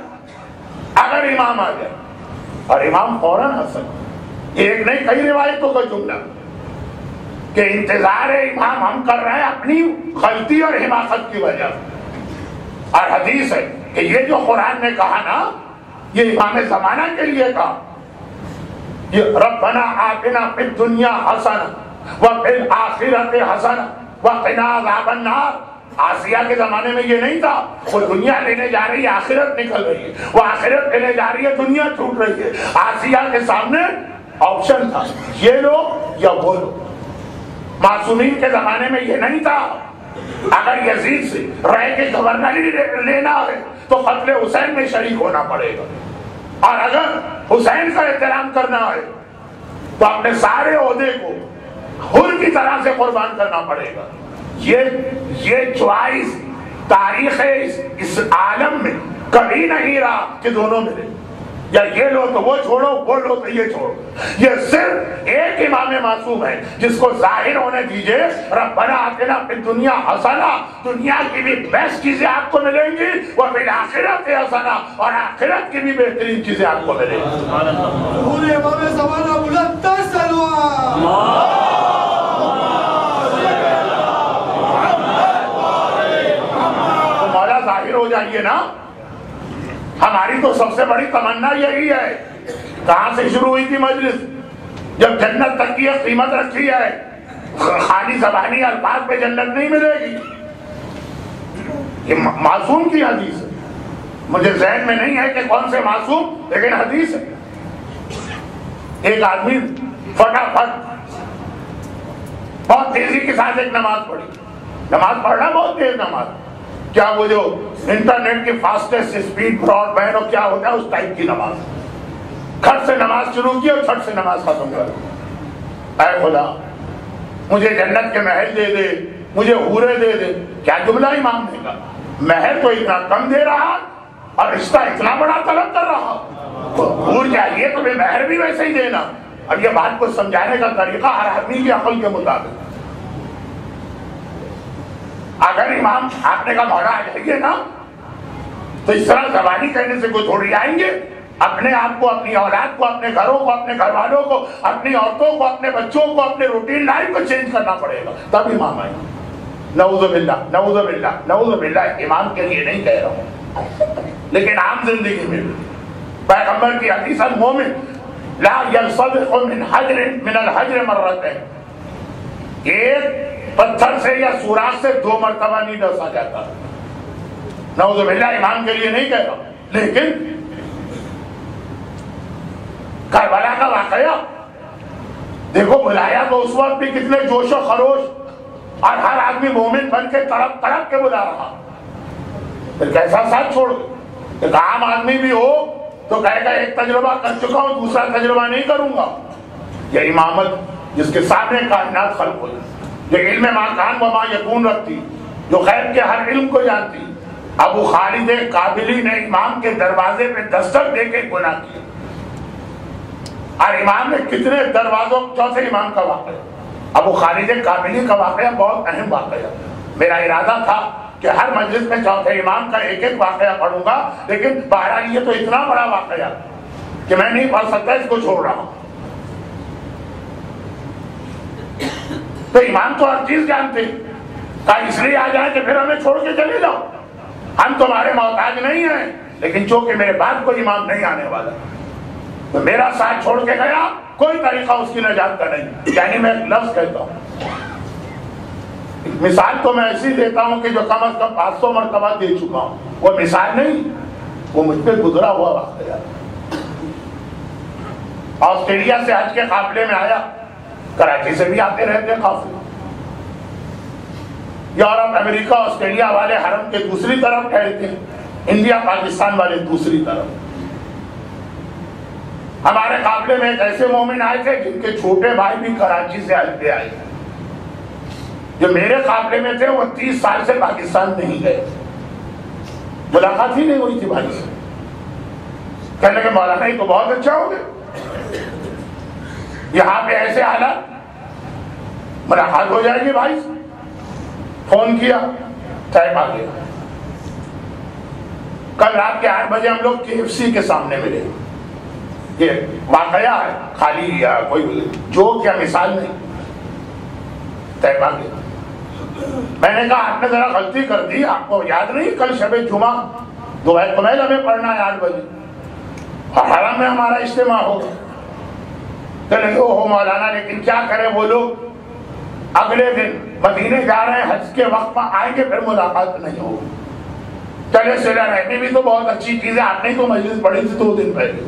اگر امام آ جائے. اور امام فوراً حاصل. ایک نہیں کئی روایتوں کا جملہ کہ انتظار امام ہم کر رہے ہیں اپنی غلطی اور حماقت کی وجہ. اور حدیث ہے کہ یہ جو قرآن نے کہا نا یہ امام زمانہ کے لیے کہا. یہ ربنا آتنا فی الدنیا حسنہ وفی الآخرۃ حسنہ وقنا عذاب النار. آسیہ کے زمانے میں یہ نہیں تھا. وہ دنیا لینے جا رہی ہے آخرت نکل رہی ہے، وہ آخرت لینے جا رہی ہے دنیا چھوٹ رہی ہے. آسیہ کے سامنے آپشن تھا یہ لو یا وہ لو. معصومین کے زمانے میں یہ نہیں تھا. اگر یزید سے رہ کے گورنری لینا ہے تو قتل حسین میں شریک ہونا پڑے گا. اور اگر حسین کا احترام کرنا ہے تو اپنے سارے عہدے کو حر کی طرح سے قربان کرنا پڑے گا. یہ چوائس تاریخ اس عالم میں کبھی نہیں رہا کہ دونوں ملے. یا یہ لو تو وہ چھوڑو، وہ لو تو یہ چھوڑو. یہ صرف ایک امام معصوم ہے جس کو ظاہر ہونے دیجئے. ربنا آتنا فی الدنیا حسنہ، دنیا کی بھی بیسٹ چیزیں آپ کو ملیں گی، وفی الآخرۃ حسنہ، اور آخرت کی بھی بہترین چیزیں آپ کو ملیں گی. ظہور امام زمانہ بلند تر سلوات. تو مولا ظاہر ہو جائیے نا. ہماری تو سب سے بڑی تمنا یہی ہے. کہاں سے شروع ہوئی تھی مجلس؟ جب جنت تک کی قیمت رکھی ہے. خالی زبانی الفاظ پہ جنت نہیں ملے گی. یہ معصوم کی حدیث ہے. مجھے ذہن میں نہیں ہے کہ کون سے معصوم، لیکن حدیث ہے. ایک آدمی فٹافٹ بہت تیزی کے ساتھ ایک نماز پڑھی. نماز پڑھنا بہت تیز نماز، کیا وہ جو انٹرنیٹ کی فاسٹسٹ اسپیڈ براڈ بینڈ اور کیا ہوتا ہے اس ٹائپ کی نماز. کھٹ سے نماز شروع کی اور چھٹ سے نماز ختم کر. اے خدا مجھے جنت کے محل دے دے، مجھے حورے دے دے. کیا جملہ امام نے کہا. محل تو اتنا کم دے رہا اور رشتہ اتنا بڑا طلب کر رہا. حور چاہیے تو مہر بھی ویسے ہی دینا. اب یہ بات کو سمجھانے کا طریقہ ہر آدمی کی عقل کے مطابق. اگر امام آپ نے کہا مولا آ جائیے نا، تو اس طرح زبانی کہنے سے کوئی تھوڑی آئیں گے. اپنے آپ کو، اپنی اولاد کو، اپنے گھروں کو، اپنے گھر والوں کو، اپنی عورتوں کو، اپنے بچوں کو، اپنے روٹین لائف کو چینج کرنا پڑے گا تب امام آئیں. نعوذ باللہ، نعوذ باللہ، نعوذ باللہ. امام کے لیے نہیں کہہ رہا ہوں، لیکن عام زندگی میں بھی پیغمبر کی حدیث المومن لا يلصدق من الحجر مرتين. ایک پتھر سے یا سوراخ سے 2 مرتبہ نہیں ڈسا جاتا. نعوذ باللہ. امام کے لیے نہیں کہہ رہا. لیکن کربلا کا واقعہ دیکھو، بلایا تو اس وقت بھی کتنے جوش و خروش، اور ہر آدمی مومن بن کے تڑپ تڑپ کے بلا رہا. پھر کیسا ساتھ چھوڑ. ایک عام آدمی بھی ہو تو کہے گا ایک تجربہ کر چکا ہوں، دوسرا تجربہ نہیں کروں گا. یہ امامت جس کے سامنے کائنات خلق ہوئی، جو علم ما کان و ما یکون رکھتی، جو غیب کے ہر علم کو جانتی. ابو خالد کابلی نے امام کے دروازے پہ دستک دے کے گناہ کیا، اور امام نے کتنے دروازوں. چوتھے امام کا واقعہ، ابو خالد کابلی کا واقعہ بہت اہم واقعہ. میرا ارادہ تھا کہ ہر مجلس میں چوتھے امام کا ایک ایک واقعہ پڑھوں گا، لیکن بہرحال یہ تو اتنا بڑا واقعہ کہ میں نہیں پڑھ سکتا، اس کو چھوڑ رہا ہوں. تو امام تو ہر چیز جانتے. کہا اس لیے آ جائیں کہ پھر ہمیں چھوڑ کے چلے جاؤ. ہم تمہارے محتاج نہیں ہیں، لیکن چونکہ میرے بعد کوئی امام نہیں آنے والا تو میرا ساتھ چھوڑ کے گیا. کوئی طریقہ اس کی نجات کا نہیں. یعنی میں ایک لفظ کہتا ہوں، مثال تو میں ایسی دیتا ہوں کہ جو کم از کم 500 مرتبہ دے چکا ہوں. وہ مثال نہیں، وہ مجھ پہ گزرا ہوا واقعہ. آسٹریلیا سے حج کے قافلے میں آیا. کراچی سے بھی آتے رہتے ہیں قافلے. یورپ، امریکہ، آسٹریلیا والے حرم کے دوسری طرف ٹھہرتے ہیں، انڈیا پاکستان والے دوسری طرف. ہمارے قافلے میں ایک ایسے مومن آئے تھے جن کے چھوٹے بھائی بھی کراچی سے حج پہ آئے. جو میرے قافلے میں تھے وہ 30 سال سے پاکستان نہیں گئے، ملاقات ہی نہیں ہوئی تھی بھائی سے. کہنے کہ مولانا یہ تو بہت اچھا ہو گیا، یہاں پہ ایسے حالات، ملاقات ہو جائے گی بھائی سے. فون کیا، ٹائم آ گیا. کل رات کے 8 بجے ہم لوگ KFC کے سامنے ملے. یہ واقعہ ہے، خالی یا کوئی جوک یا مثال نہیں. ٹائم آ گیا. میں نے کہا آپ نے ذرا غلطی کر دی، آپ کو یاد نہیں کل شب جمعہ دوائے کمیل ہمیں پڑھنا ہے 8 بجے اور حرم میں ہمارا اجتماع ہوگا. کہ ہو مولانا، لیکن کیا کریں وہ لوگ اگلے دن مدینے جا رہے ہیں، حج کے وقت میں آئیں گے، پھر ملاقات نہیں ہوگی. چلے صلہ رحمی بھی تو بہت اچھی چیز ہے، آپ نے تو مجلس پڑھی تھی 2 دن پہلے.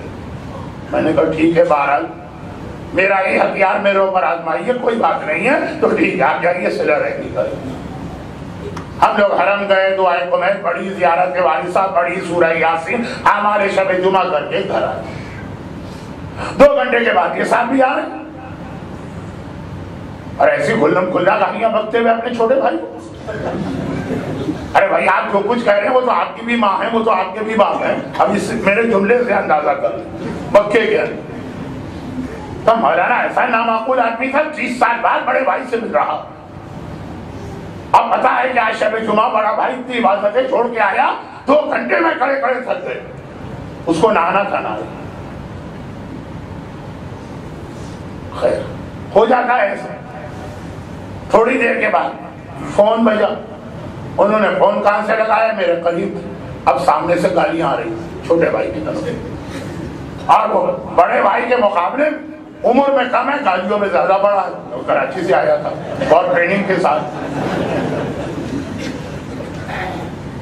میں نے کہا ٹھیک ہے، بہرحال میرا یہ ہتھیار میرے اوپر آزمائیے، کوئی بات نہیں ہے. تو ٹھیک ہے آپ جائیے صلہ رحمی کریں. ہم لوگ حرم گئے، دعائے کمیل پڑھی، زیارت وارثہ پڑھی، سورہ یاسین، ہمارے شب جمعہ کر کے گھر آئے. 2 گھنٹے کے بعد یہ صاحب بھی آ رہے ہیں اور ایسی کھلا کہانیاں بکتے ہوئے اپنے چھوٹے بھائی. ارے بھائی آپ جو کچھ کہہ رہے ہیں وہ تو آپ کی بھی ماں ہے، وہ تو آپ کے بھی باپ ہیں، اب اس میرے جملے سے اندازہ کر لیں مکے کے اندر۔ تو مولانا ایسا نامعقول آدمی تھا، 30 سال بعد بڑے بھائی سے مل رہا۔ اب پتا ہے کہ آج شب جمعہ بڑا بھائی اتنی عبادتیں چھوڑ کے آیا، 2 گھنٹے میں کھڑے کھڑے تھک گئے، اس کو نہانا تھا نہ خیر ہو جاتا ہے ایسا۔ تھوڑی دیر کے بعد فون بجا، انہوں نے فون کہاں سے لگایا؟ میرے قریب، اب سامنے سے گالیاں آ رہی چھوٹے بھائی کی طرف، اور وہ بڑے بھائی کے مقابلے عمر میں کم ہے، گالیوں میں زیادہ بڑا ہے، وہ کراچی سے آیا تھا اور ٹریننگ کے ساتھ۔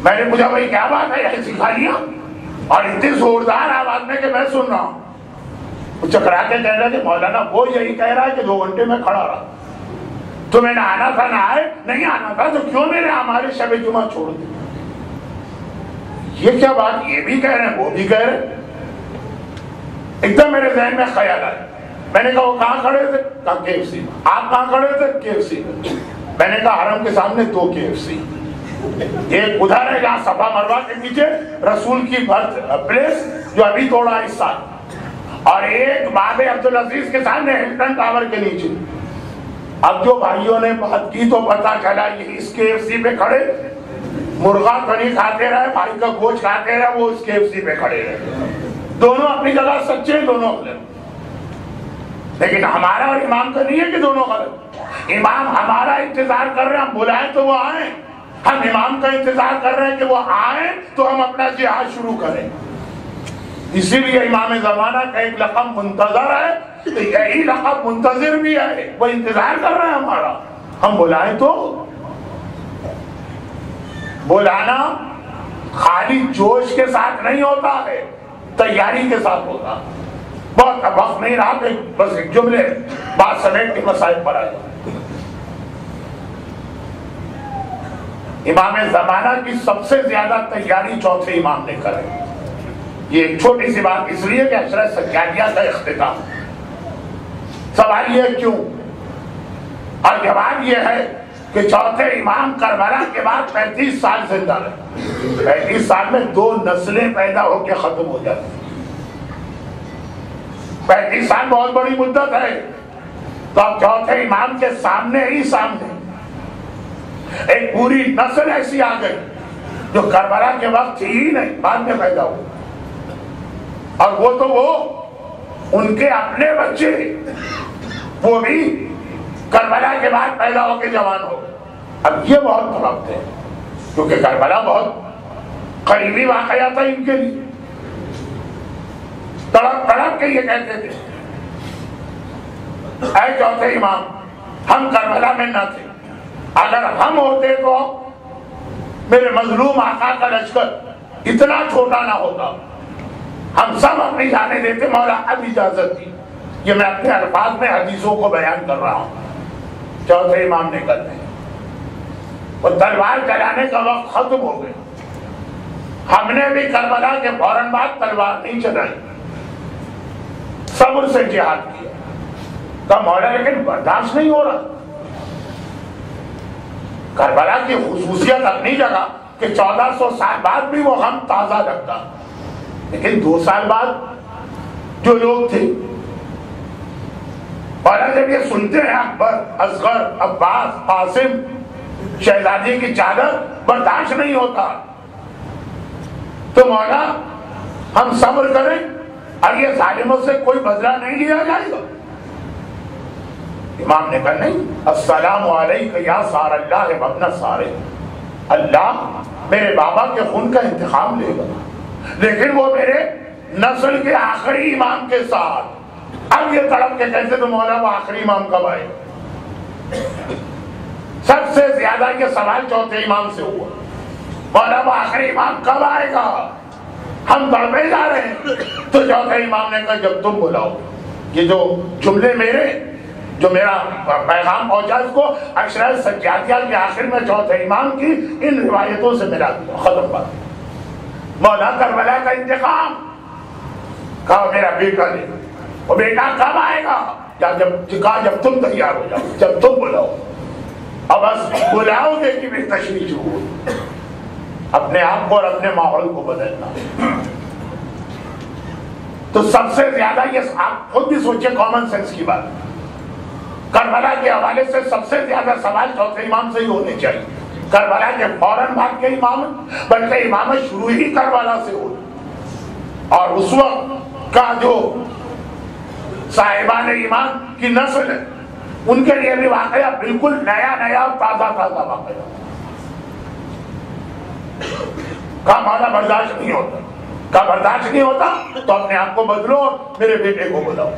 میں نے پوچھا بھائی کیا بات ہے ایسی گالیاں اور اتنی زوردار آواز میں کہ میں سن رہا ہوں؟ وہ چکرا کے کہہ رہا کہ مولانا وہ یہی کہہ رہا ہے کہ 2 گھنٹے میں کھڑا رہا، تمہیں نہ آنا تھا، نہ آئے، نہیں آنا تھا تو کیوں میرے ہمارے شب جمعہ چھوڑ دی؟ یہ کیا بات، یہ بھی کہہ رہے ہیں وہ بھی کہہ رہے ہیں۔ ایک دم میرے ذہن میں خیال آیا، میں نے کہا وہ کہاں کھڑے تھے؟ کہا KFC۔ آپ کہاں کھڑے تھے؟ KFC۔ میں نے کہا حرم کے سامنے 2 KFC، ایک ادھر ہے جہاں صفا مروہ کے نیچے رسول کی برتھ پلیس جو ابھی توڑا اس سال، اور ایک باب عبدالعزیز کے سامنے ہلٹن ٹاور کے نیچے۔ اب جو بھائیوں نے بات کی تو پتا چلا یہ اس KFC پہ کھڑے مرغا کڑی کھاتے رہے، بھائی کا گوشت کھاتے رہے، وہ اس KFC پہ کھڑے رہے، دونوں اپنی جگہ سچے، دونوں غلط۔ لیکن ہمارا اور امام کا نہیں ہے کہ دونوں غلط، امام ہمارا انتظار کر رہے ہیں، ہم بلائیں تو وہ آئیں، ہم امام کا انتظار کر رہے ہیں کہ وہ آئیں تو ہم اپنا جہاد شروع کریں۔ اسی لیے امام زمانہ کا ایک لقب منتظر ہے، تو یہی لقب منتظر بھی ہے، وہ انتظار کر رہے ہیں ہمارا، ہم بلائیں تو۔ بلانا خالی جوش کے ساتھ نہیں ہوتا ہے، تیاری کے ساتھ ہوتا۔ بہت وقت نہیں رہا کہ بس ایک جملے بات سمیٹ کے مسائل پر آئے۔ امام زمانہ کی سب سے زیادہ تیاری چوتھے امام نے کرائی۔ یہ ایک چھوٹی سی بات اس لیے کہ عشرہ سجادیہ کا اختتام۔ سوال یہ کیوں؟ اور جواب یہ ہے کہ چوتھے امام کربلا کے بعد 35 سال زندہ رہے۔ 35 سال میں 2 نسلیں پیدا ہو کے ختم ہو جاتی۔ 35 سال بہت بڑی مدت ہے، تو اب چوتھے امام کے سامنے ہی سامنے ایک پوری نسل ایسی آ گئی جو کربلا کے وقت تھی ہی نہیں، بعد میں پیدا ہو، اور وہ تو وہ ان کے اپنے بچے وہ بھی کربلا کے بعد پیدا ہو کے جوان ہو گئے۔ اب یہ بہت تڑپتے ہیں کیونکہ کربلا بہت قریبی واقعہ تھا ان کے لیے، تڑپ تڑپ کے یہ کہتے تھے اے چوتھے امام ہم کربلا میں نہ تھے، اگر ہم ہوتے تو میرے مظلوم آقا کا لشکر اتنا چھوٹا نہ ہوتا، ہم سب اپنی جانیں دیتے، مولا اب اجازت دی۔ یہ میں اپنے الفاظ میں حدیثوں کو بیان کر رہا ہوں، چوتھے امام نے کہتے ہیں وہ تلوار چلانے کا وقت ختم ہو گیا، ہم نے بھی کربلا کے فوراً بعد تلوار نہیں چلائی، صبر سے جہاد کیا۔ کہا مولا لیکن برداشت نہیں ہو رہا۔ کربلا کی خصوصیت اپنی جگہ کہ 1400 سال بعد بھی وہ غم تازہ لگتا، لیکن 2 سال بعد جو لوگ تھے، اور جب یہ سنتے ہیں اکبر، اصغر، عباس، قاسم، شہزادی کی چادر، برداشت نہیں ہوتا۔ تو مولا ہم صبر کریں اور یہ ظالموں سے کوئی بدلہ نہیں لیا جائے گا؟ امام نے کہا نہیں، السلام علیکم یا سار اللہ وابن سارے، اللہ میرے بابا کے خون کا انتقام لے گا، لیکن وہ میرے نسل کے آخری امام کے ساتھ۔ اب یہ تڑپ کے کہتے تو مولا وہ آخری امام کب آئے؟ سب سے زیادہ یہ سوال چوتھے امام سے ہوا، مولا وہ آخری امام کب آئے گا؟ ہم تڑپے جا رہے ہیں۔ تو چوتھے امام نے کہا جب تم بلاؤ۔ یہ جو جملے میرے جو میرا پیغام پہنچا اس کو عشرہ سجادیہ کے آخر میں چوتھے امام کی ان روایتوں سے ملا دیا، ختم بات۔ مولا کربلا کا انتقام، کہا میرا بیٹا لے، وہ بیٹا کب آئے گا؟ جب تم تیار ہو جاؤ، جب تم بلاؤ۔ اب بس بلاؤ گے کہ بھی تشریح شروع ہو۔ اپنے آپ کو اور اپنے ماحول کو بدلنا. تو سب سے زیادہ یہ آپ خود بھی سوچیں کامن سینس کی بات, کربلا کے حوالے سے سب سے زیادہ سوال چوتھے امام سے ہی ہونے چاہیے. کربلا کے فوراً بعد کے امام, بلکہ امامت شروع ہی کربلا سے ہو, اور اس وقت کا جو صاحبان ایمان کی نسل ہے ان کے لیے بھی واقعہ بالکل نیا نیا تازہ تازہ واقعہ کا مانا برداشت نہیں ہوتا, کا برداشت نہیں ہوتا تو اپنے آپ کو بدلو اور میرے بیٹے کو بلاؤ.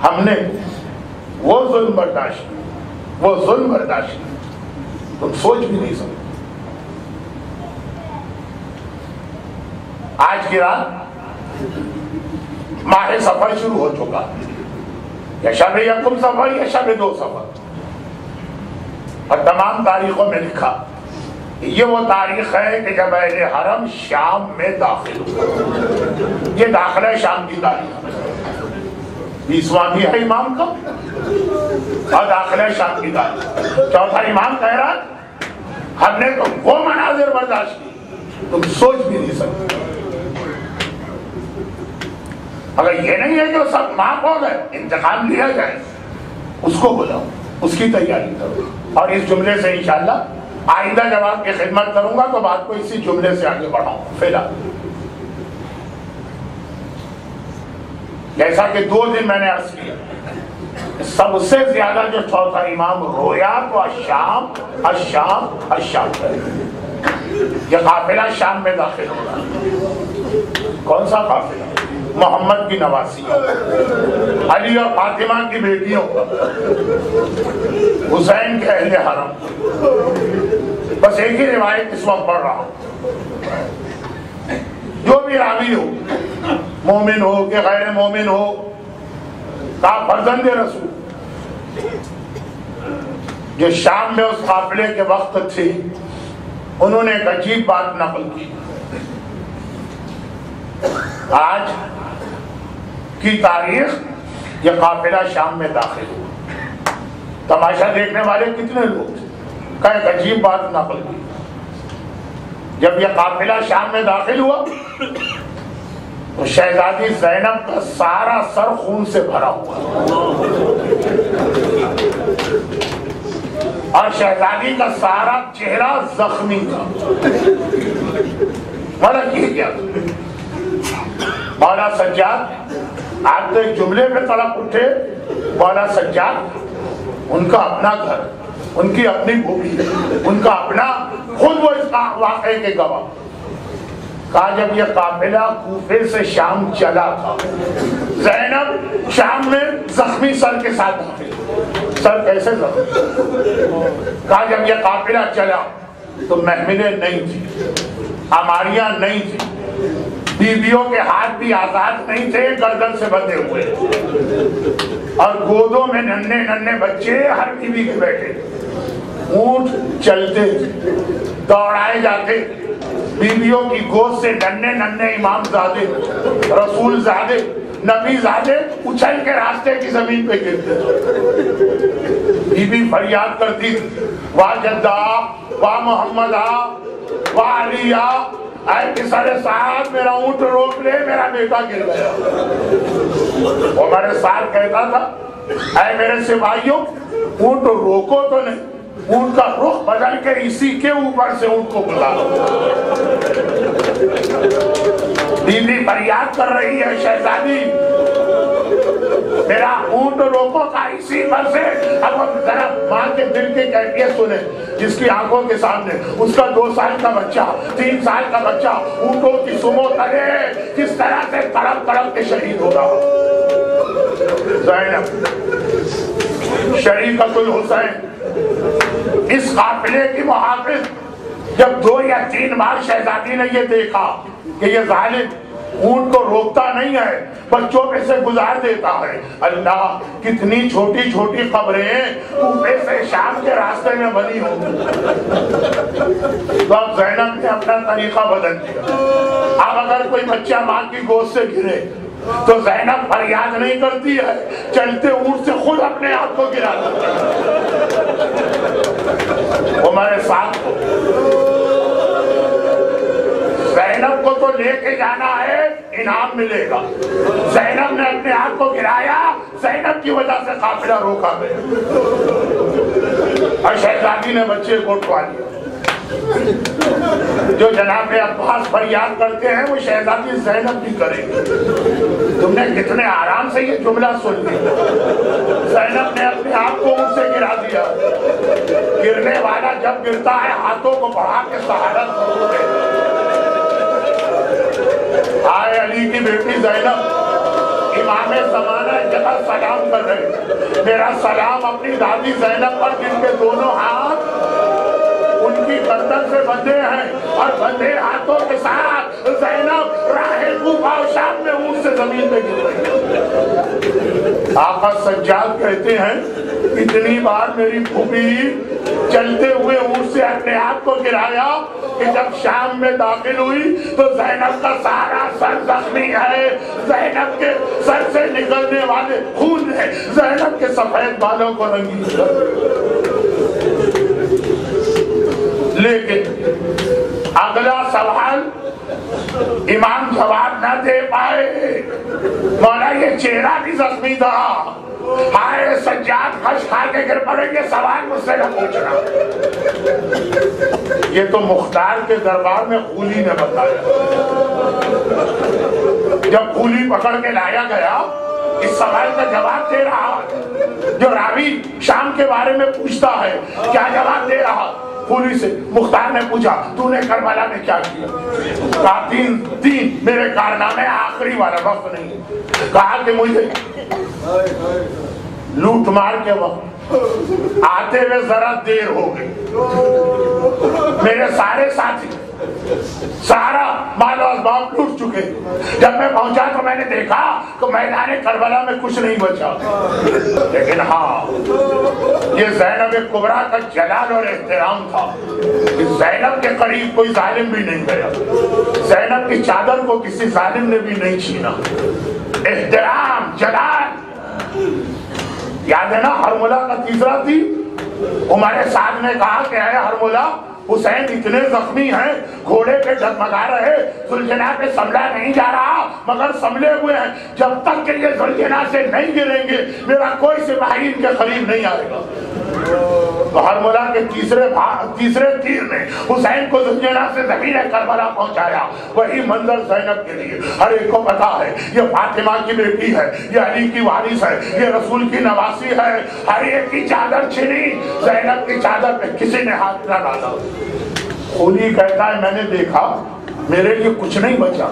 ہم نے وہ ظلم برداشت کی, وہ ظلم برداشت کی, تم سوچ بھی نہیں سکتے. آج کی رات ماہ سفر شروع ہو چکا, یا شب یکم سفر یا شب دو سفر, اور تمام تاریخوں میں لکھا یہ وہ تاریخ ہے کہ جب اہل حرم شام میں داخل ہوا. یہ داخلہ شام کی تاریخ 20واں بھی ہے امام کا, اور داخلہ شام کی تاریخ. چوتھا امام کہہ رہا ہم نے تو وہ مناظر برداشت کی تم سوچ بھی نہیں سکتے. اگر یہ نہیں ہے کہ وہ سب معاف ہو گئے, انتقام لیا جائے, اس کو بلاؤ, اس کی تیاری کرو. اور اس جملے سے انشاءاللہ آئندہ جب آپ کی خدمت کروں گا تو بات کو اسی جملے سے آگے بڑھاؤں. فی الحال جیسا کہ 2 دن میں نے عرض کیا, سب سے زیادہ جو چوتھا امام رویا تو الشام الشام الشام کرے. یہ قافلہ شام میں داخل ہو رہا. کون سا قافلہ؟ محمد کی نواسی, علی اور فاطمہ کی بیٹیوں کا, حسین کے اہل حرم. بس ایک ہی روایت اس وقت پڑھ رہا ہوں, جو بھی راوی ہو, مومن ہو کہ غیر مومن ہو, کا فرزند رسول, جو شام میں اس قافلے کے وقت تھے, انہوں نے ایک عجیب بات نقل کی. آج کی تاریخ یہ قافلہ شام میں داخل ہوا. تماشا دیکھنے والے کتنے لوگ تھے, کا ایک عجیب بات نقل کی. جب یہ قافلہ شام میں داخل ہوا تو شہزادی زینب کا سارا سر خون سے بھرا ہوا, اور شہزادی کا سارا چہرہ زخمی تھا. مطلب یہ کیا؟ مولا سجاد آپ تو ایک جملے میں تڑپ اٹھے, مولا سجاد ان کا اپنا گھر, ان کی اپنی بھوکی, ان کا اپنا, خود وہ اس واقعے کے گواہ. کہا جب یہ قافلہ کوفے سے شام چلا تھا, زینب شام میں زخمی سر کے ساتھ داخل. سر کیسے زخمی؟ کہا جب یہ قافلہ چلا تو محملیں نہیں تھی, ہماریاں نہیں تھی, بیویوں کے ہاتھ بھی آزاد نہیں تھے, گردن سے بندھے ہوئے, اور گودوں میں ننھے ننھے بچے ہر بیوی کے بیٹھے. اونٹ چلتے دوڑائے جاتے, بیویوں کی گود سے ننھے ننھے امام زادے, رسول زادے, نبی زادے اچھل کے راستے کی زمین پہ گرتے. بی بی فریاد کرتی واہ جدہ, واہ محمدہ, واہ علیہ, اے کسر صاحب میرا اونٹ روک لے, میرا بیٹا گر گیا. وہ میرے ساتھ کہتا تھا اے میرے سپاہیوں اونٹ روکو تو نہیں, اونٹ کا رخ بدل کے اسی کے اوپر سے اونٹ کو بلا لو. بی بی فریاد کر رہی ہے شہزادی میرا اونٹ روکو کا اسی پر سے. اب ہم ذرا ماں کے دل کی کیفیت سنیں, جس کی آنکھوں کے سامنے اس کا 2 سال کا بچہ, 3 سال کا بچہ اونٹوں کی سمو تلے کس طرح سے تڑپ تڑپ کے شہید ہو رہا. زینب شریکۃ الحسین اس قافلے کی محافظ, جب 2 یا 3 بار شہزادی نے یہ دیکھا کہ یہ ظالم اونٹ کو روکتا نہیں ہے, بچوں پہ سے گزار دیتا ہے. اللہ کتنی چھوٹی چھوٹی قبریں کوفے سے شام کے راستے میں بنی ہوں. تو اب زینب نے اپنا طریقہ بدل دیا. اب اگر کوئی بچہ ماں کی گود سے گرے تو زینب فریاد نہیں کرتی ہے, چلتے اونٹ سے خود اپنے آپ کو گرا دیتی ہے. وہ ہمارے ساتھ لے کے جانا ہے انعام ملے گا. زینب نے اپنے آپ کو گرایا, زینب کی وجہ سے قافلہ روکا گیا اور شہزادی نے بچے کو اٹھوا لیا. جو جناب عباس فریاد کرتے ہیں وہ شہزادی زینب بھی کرے گی. تم نے کتنے آرام سے یہ جملہ سن لیا. زینب نے اپنے آپ کو ان سے گرا دیا. گرنے والا جب گرتا ہے ہاتھوں کو بڑھا کے سہارا ضرور ہے. آئے علی کی بیٹی زینب امام زمانہ جگہ سلام کر رہے. میرا سلام اپنی دادی زینب پر جن کے دونوں ہاتھ ان کی گردن سے بندھے ہیں اور بندھے ہاتھوں کے ساتھ زینب راہ کوفہ و شام میں اونٹ سے زمین پہ گر رہی ہے. آقا سجاد کہتے ہیں اتنی بار میری پھوپھی چلتے ہوئے اونٹ سے اپنے آپ کو گرایا کہ جب شام میں داخل ہوئی تو زینب کا سارا سر زخمی ہے. زینب کے سر سے نکلنے والے خون ہے زینب کے سفید بالوں کو رنگین کر. لیکن اگلا سوال امام جواب نہ دے پائے. مولا یہ چہرہ بھی زخمی تھا. ہائے سجاد خش کھا کے گر پڑے. یہ سوال مجھ سے نہ پوچھنا. یہ تو مختار کے دربار میں خولی نے بتایا. جب خولی پکڑ کے لایا گیا اس سوال کا جواب دے رہا جو راوی شام کے بارے میں پوچھتا ہے کیا جواب دے رہا. خولی سے مختار نے پوچھا تو نے کربلا میں کیا کیا. کہا تین میرے کارنامے آخری والا وقت نہیں. کہا کہ مجھے لوٹ مار کے وقت آتے ہوئے ذرا دیر ہو گئی. میرے سارے ساتھی سارا مال و اسباب لوٹ چکے. جب میں پہنچا تو میں نے دیکھا کہ میدان کربلا میں کچھ نہیں بچا. لیکن ہاں یہ زینب کبریٰ کا جلال اور احترام تھا. زینب کے قریب کوئی ظالم بھی نہیں گیا. زینب کی چادر کو کسی ظالم نے بھی نہیں چھینا. احترام جلال. یاد ہے نا ہرملہ کا تیسرا تھی. عمر سعد نے کہا کہ اے ہرملہ حسین اتنے زخمی ہیں گھوڑے پہ ڈگمگا رہے ذوالجناح پہ سنبھلا نہیں جا رہا مگر سنبھلے ہوئے ہیں. جب تک کہ یہ ذوالجناح سے نہیں گریں گے میرا کوئی سپاہی ان کے قریب نہیں آئے گا. ہرملہ کے تیسرے تیر نے حسین کو ذوالجناح سے زمین کربلا پہنچایا. وہی منظر زینب کے لیے ہر ایک کو پتا ہے یہ فاطمہ کی بیٹی ہے, یہ علی کی وارث ہے, یہ رسول کی نواسی ہے. ہر ایک کی چادر چھینی. زینب کی چادر پہ کسی نے ہاتھ نہ ڈالا. خولی کہتا ہے میں نے دیکھا میرے لیے کچھ نہیں بچا,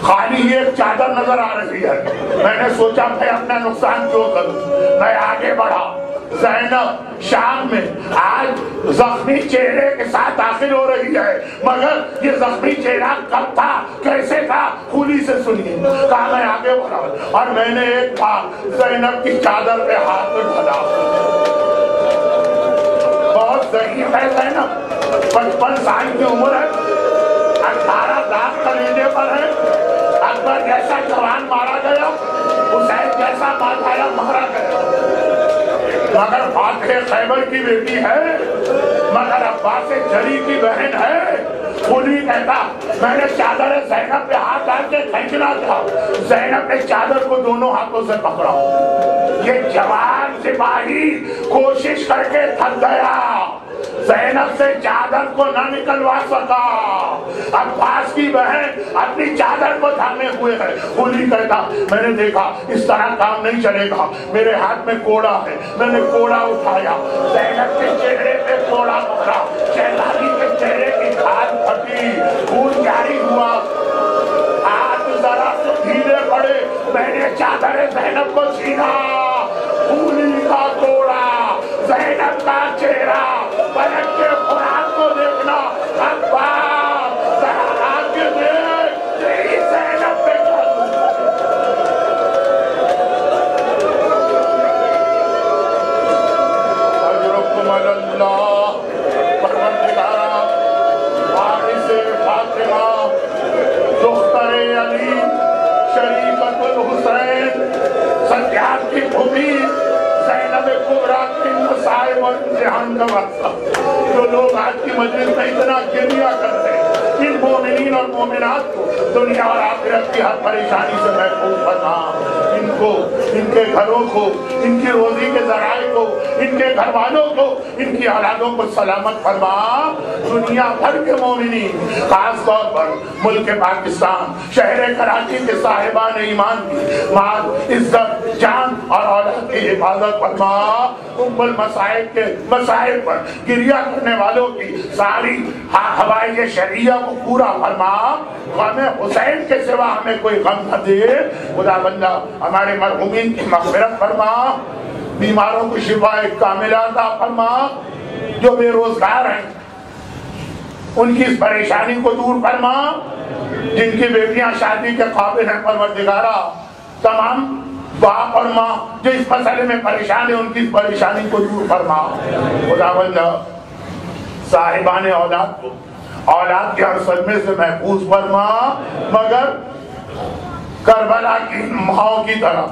خالی ایک چادر نظر آ رہی ہے. میں نے سوچا میں اپنا نقصان کیوں کروں. میں آگے بڑھا. زینب شام میں آج زخمی چہرے کے ساتھ داخل ہو رہی ہے مگر یہ زخمی چہرہ کب تھا کیسے تھا خولی سے سنیے. کہا میں آگے بڑھا اور میں نے ایک بار زینب کی چادر پہ ہاتھ ڈالا. بہت ضعیف ہے زینب. 55 سال کی عمر ہے. 18 دانت کلیجے پر ہے. اکبر جیسا جوان مارا گیا, حسین جیسا ماتھایا مارا گیا, مگر فاتح خیبر کی بیٹی ہے, مگر عباس جری کی بہن ہے. خولی کہتا میں نے چادر زینب پہ ہاتھ ڈال کے کھینچنا تھا. زینب نے چادر کو دونوں ہاتھوں سے پکڑا. یہ جوان سپاہی کوشش کر کے تھک گیا. زینب سے چادر کو نہ نکلوا سکا. عباس کی بہن اپنی چادر کو تھامے ہوئے ہے. خولی کہتا میں نے دیکھا اس طرح کام نہیں چلے گا. میرے ہاتھ میں کوڑا ہے. میں نے کوڑا اٹھایا. زینب کے چہرے پہ کوڑا پکڑا. شہزادی کے چہرے کی کھال پھٹی, خون جاری ہوا. ہاتھ ذرا تو ڈھیلے پڑے. میں نے چادر زینب کو چھینا. خولی کا کوڑا, زینب کا چہرہ, پلٹ کے خوراک کو دیکھنا. عباس ذرا آگے دیکھ تیری زینب پہ اجرکم اللہ. پروردگارا وارث فاطمہ دختر علی شریفۃ الحسین سجاد کی پھوپھی زینب کبریٰ کی مصائب اور امتحان کا وقت. جو لوگ آج کی مجلس میں اتنا گریہ کرتے ان کو مومنین اور مومنات کو دنیا اور آخرت کی ہر پریشانی سے محفوظ فرما، ان کو، ان کے گھروں کو، ان کی روزی کے ذرائع کو، ان کے گھر والوں کو، ان کی اولادوں کو سلامت فرما۔ دنیا بھر کے مومنین، خاص طور پر ملک پاکستان، شہر کراچی کے صاحبان ایمان کی مال، عزت، جان اور اولاد کی حفاظت فرما۔ ام المصائب کے مسائل پر گریہ کرنے والوں کی ساری حوائج شرعیہ کو پورا فرما۔ غم حسین کے سوا ہمیں کوئی غم نہ دے۔ خدا بندہ ہمارے مرحومین کی مغفرت فرما، بیماروں کو شفا کاملہ عطا فرما، جو بے روزگار ہیں ان کی اس پریشانی کو دور فرما، جن کی بیٹیاں شادی کے قابل ہیں پروردگارا، تمام باپ اور ماں جو اس مسئلے میں پریشان ہیں ان کی اس پریشانی کو دور فرما۔ خداوند صاحبان اولاد کو اولاد کے ہر صدمے سے محفوظ فرما، مگر کربلا کی ماؤں کی طرح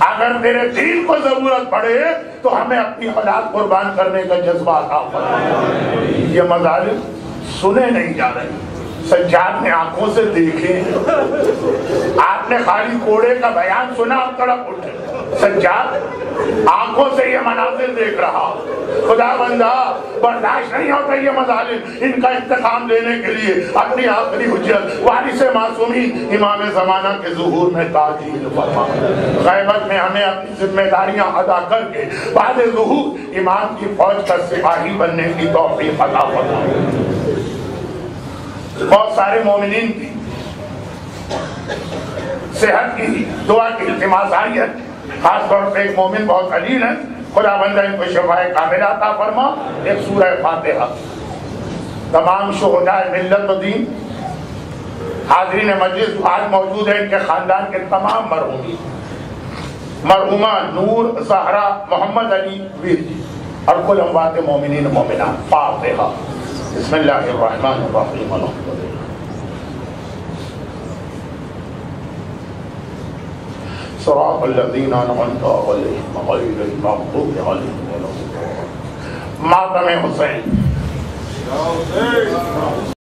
اگر تیرے دین کو ضرورت پڑے تو ہمیں اپنی اولاد قربان کرنے کا جذبہ عطا فرما۔ یہ مظالم سنے نہیں جا رہے، سجاد نے آنکھوں سے دیکھے، آپ نے خالی کوڑے کا بیان سنا اور تڑپ اٹھے، سجاد آنکھوں سے یہ مناظر دیکھ رہا۔ خدا بندہ برداشت نہیں ہوتا یہ مظالم، ان کا انتقام لینے کے لیے اپنی آخری حجت وارث معصومین امام زمانہ کے ظہور میں تعجیل فرما۔ غیبت میں ہمیں اپنی ذمہ داریاں ادا کر کے بعد ظہور امام کی فوج کا سپاہی بننے کی توفیق عطا فرما۔ بہت سارے مومنین کی صحت کی دعا کی التماس آئی ہے، خاص طور پہ ایک مومن بہت علیل ہے، خدا بندہ ان کو شفاء کاملہ عطا فرما۔ ایک سورہ فاتحہ تمام شہداء ملت و دین حاضرین مجلس آج موجود ہیں، ان کے خاندان کے تمام مرحومہ نور زہرا محمد علی ویر جی اور کل اموات مومنین و مومنات۔ فاتحہ۔ بسم اللہ الرحمن الرحیم۔ صراط الذین انعمت علیہم غیر المغضوب علیہم ولا الضالین۔ ماتم حسین۔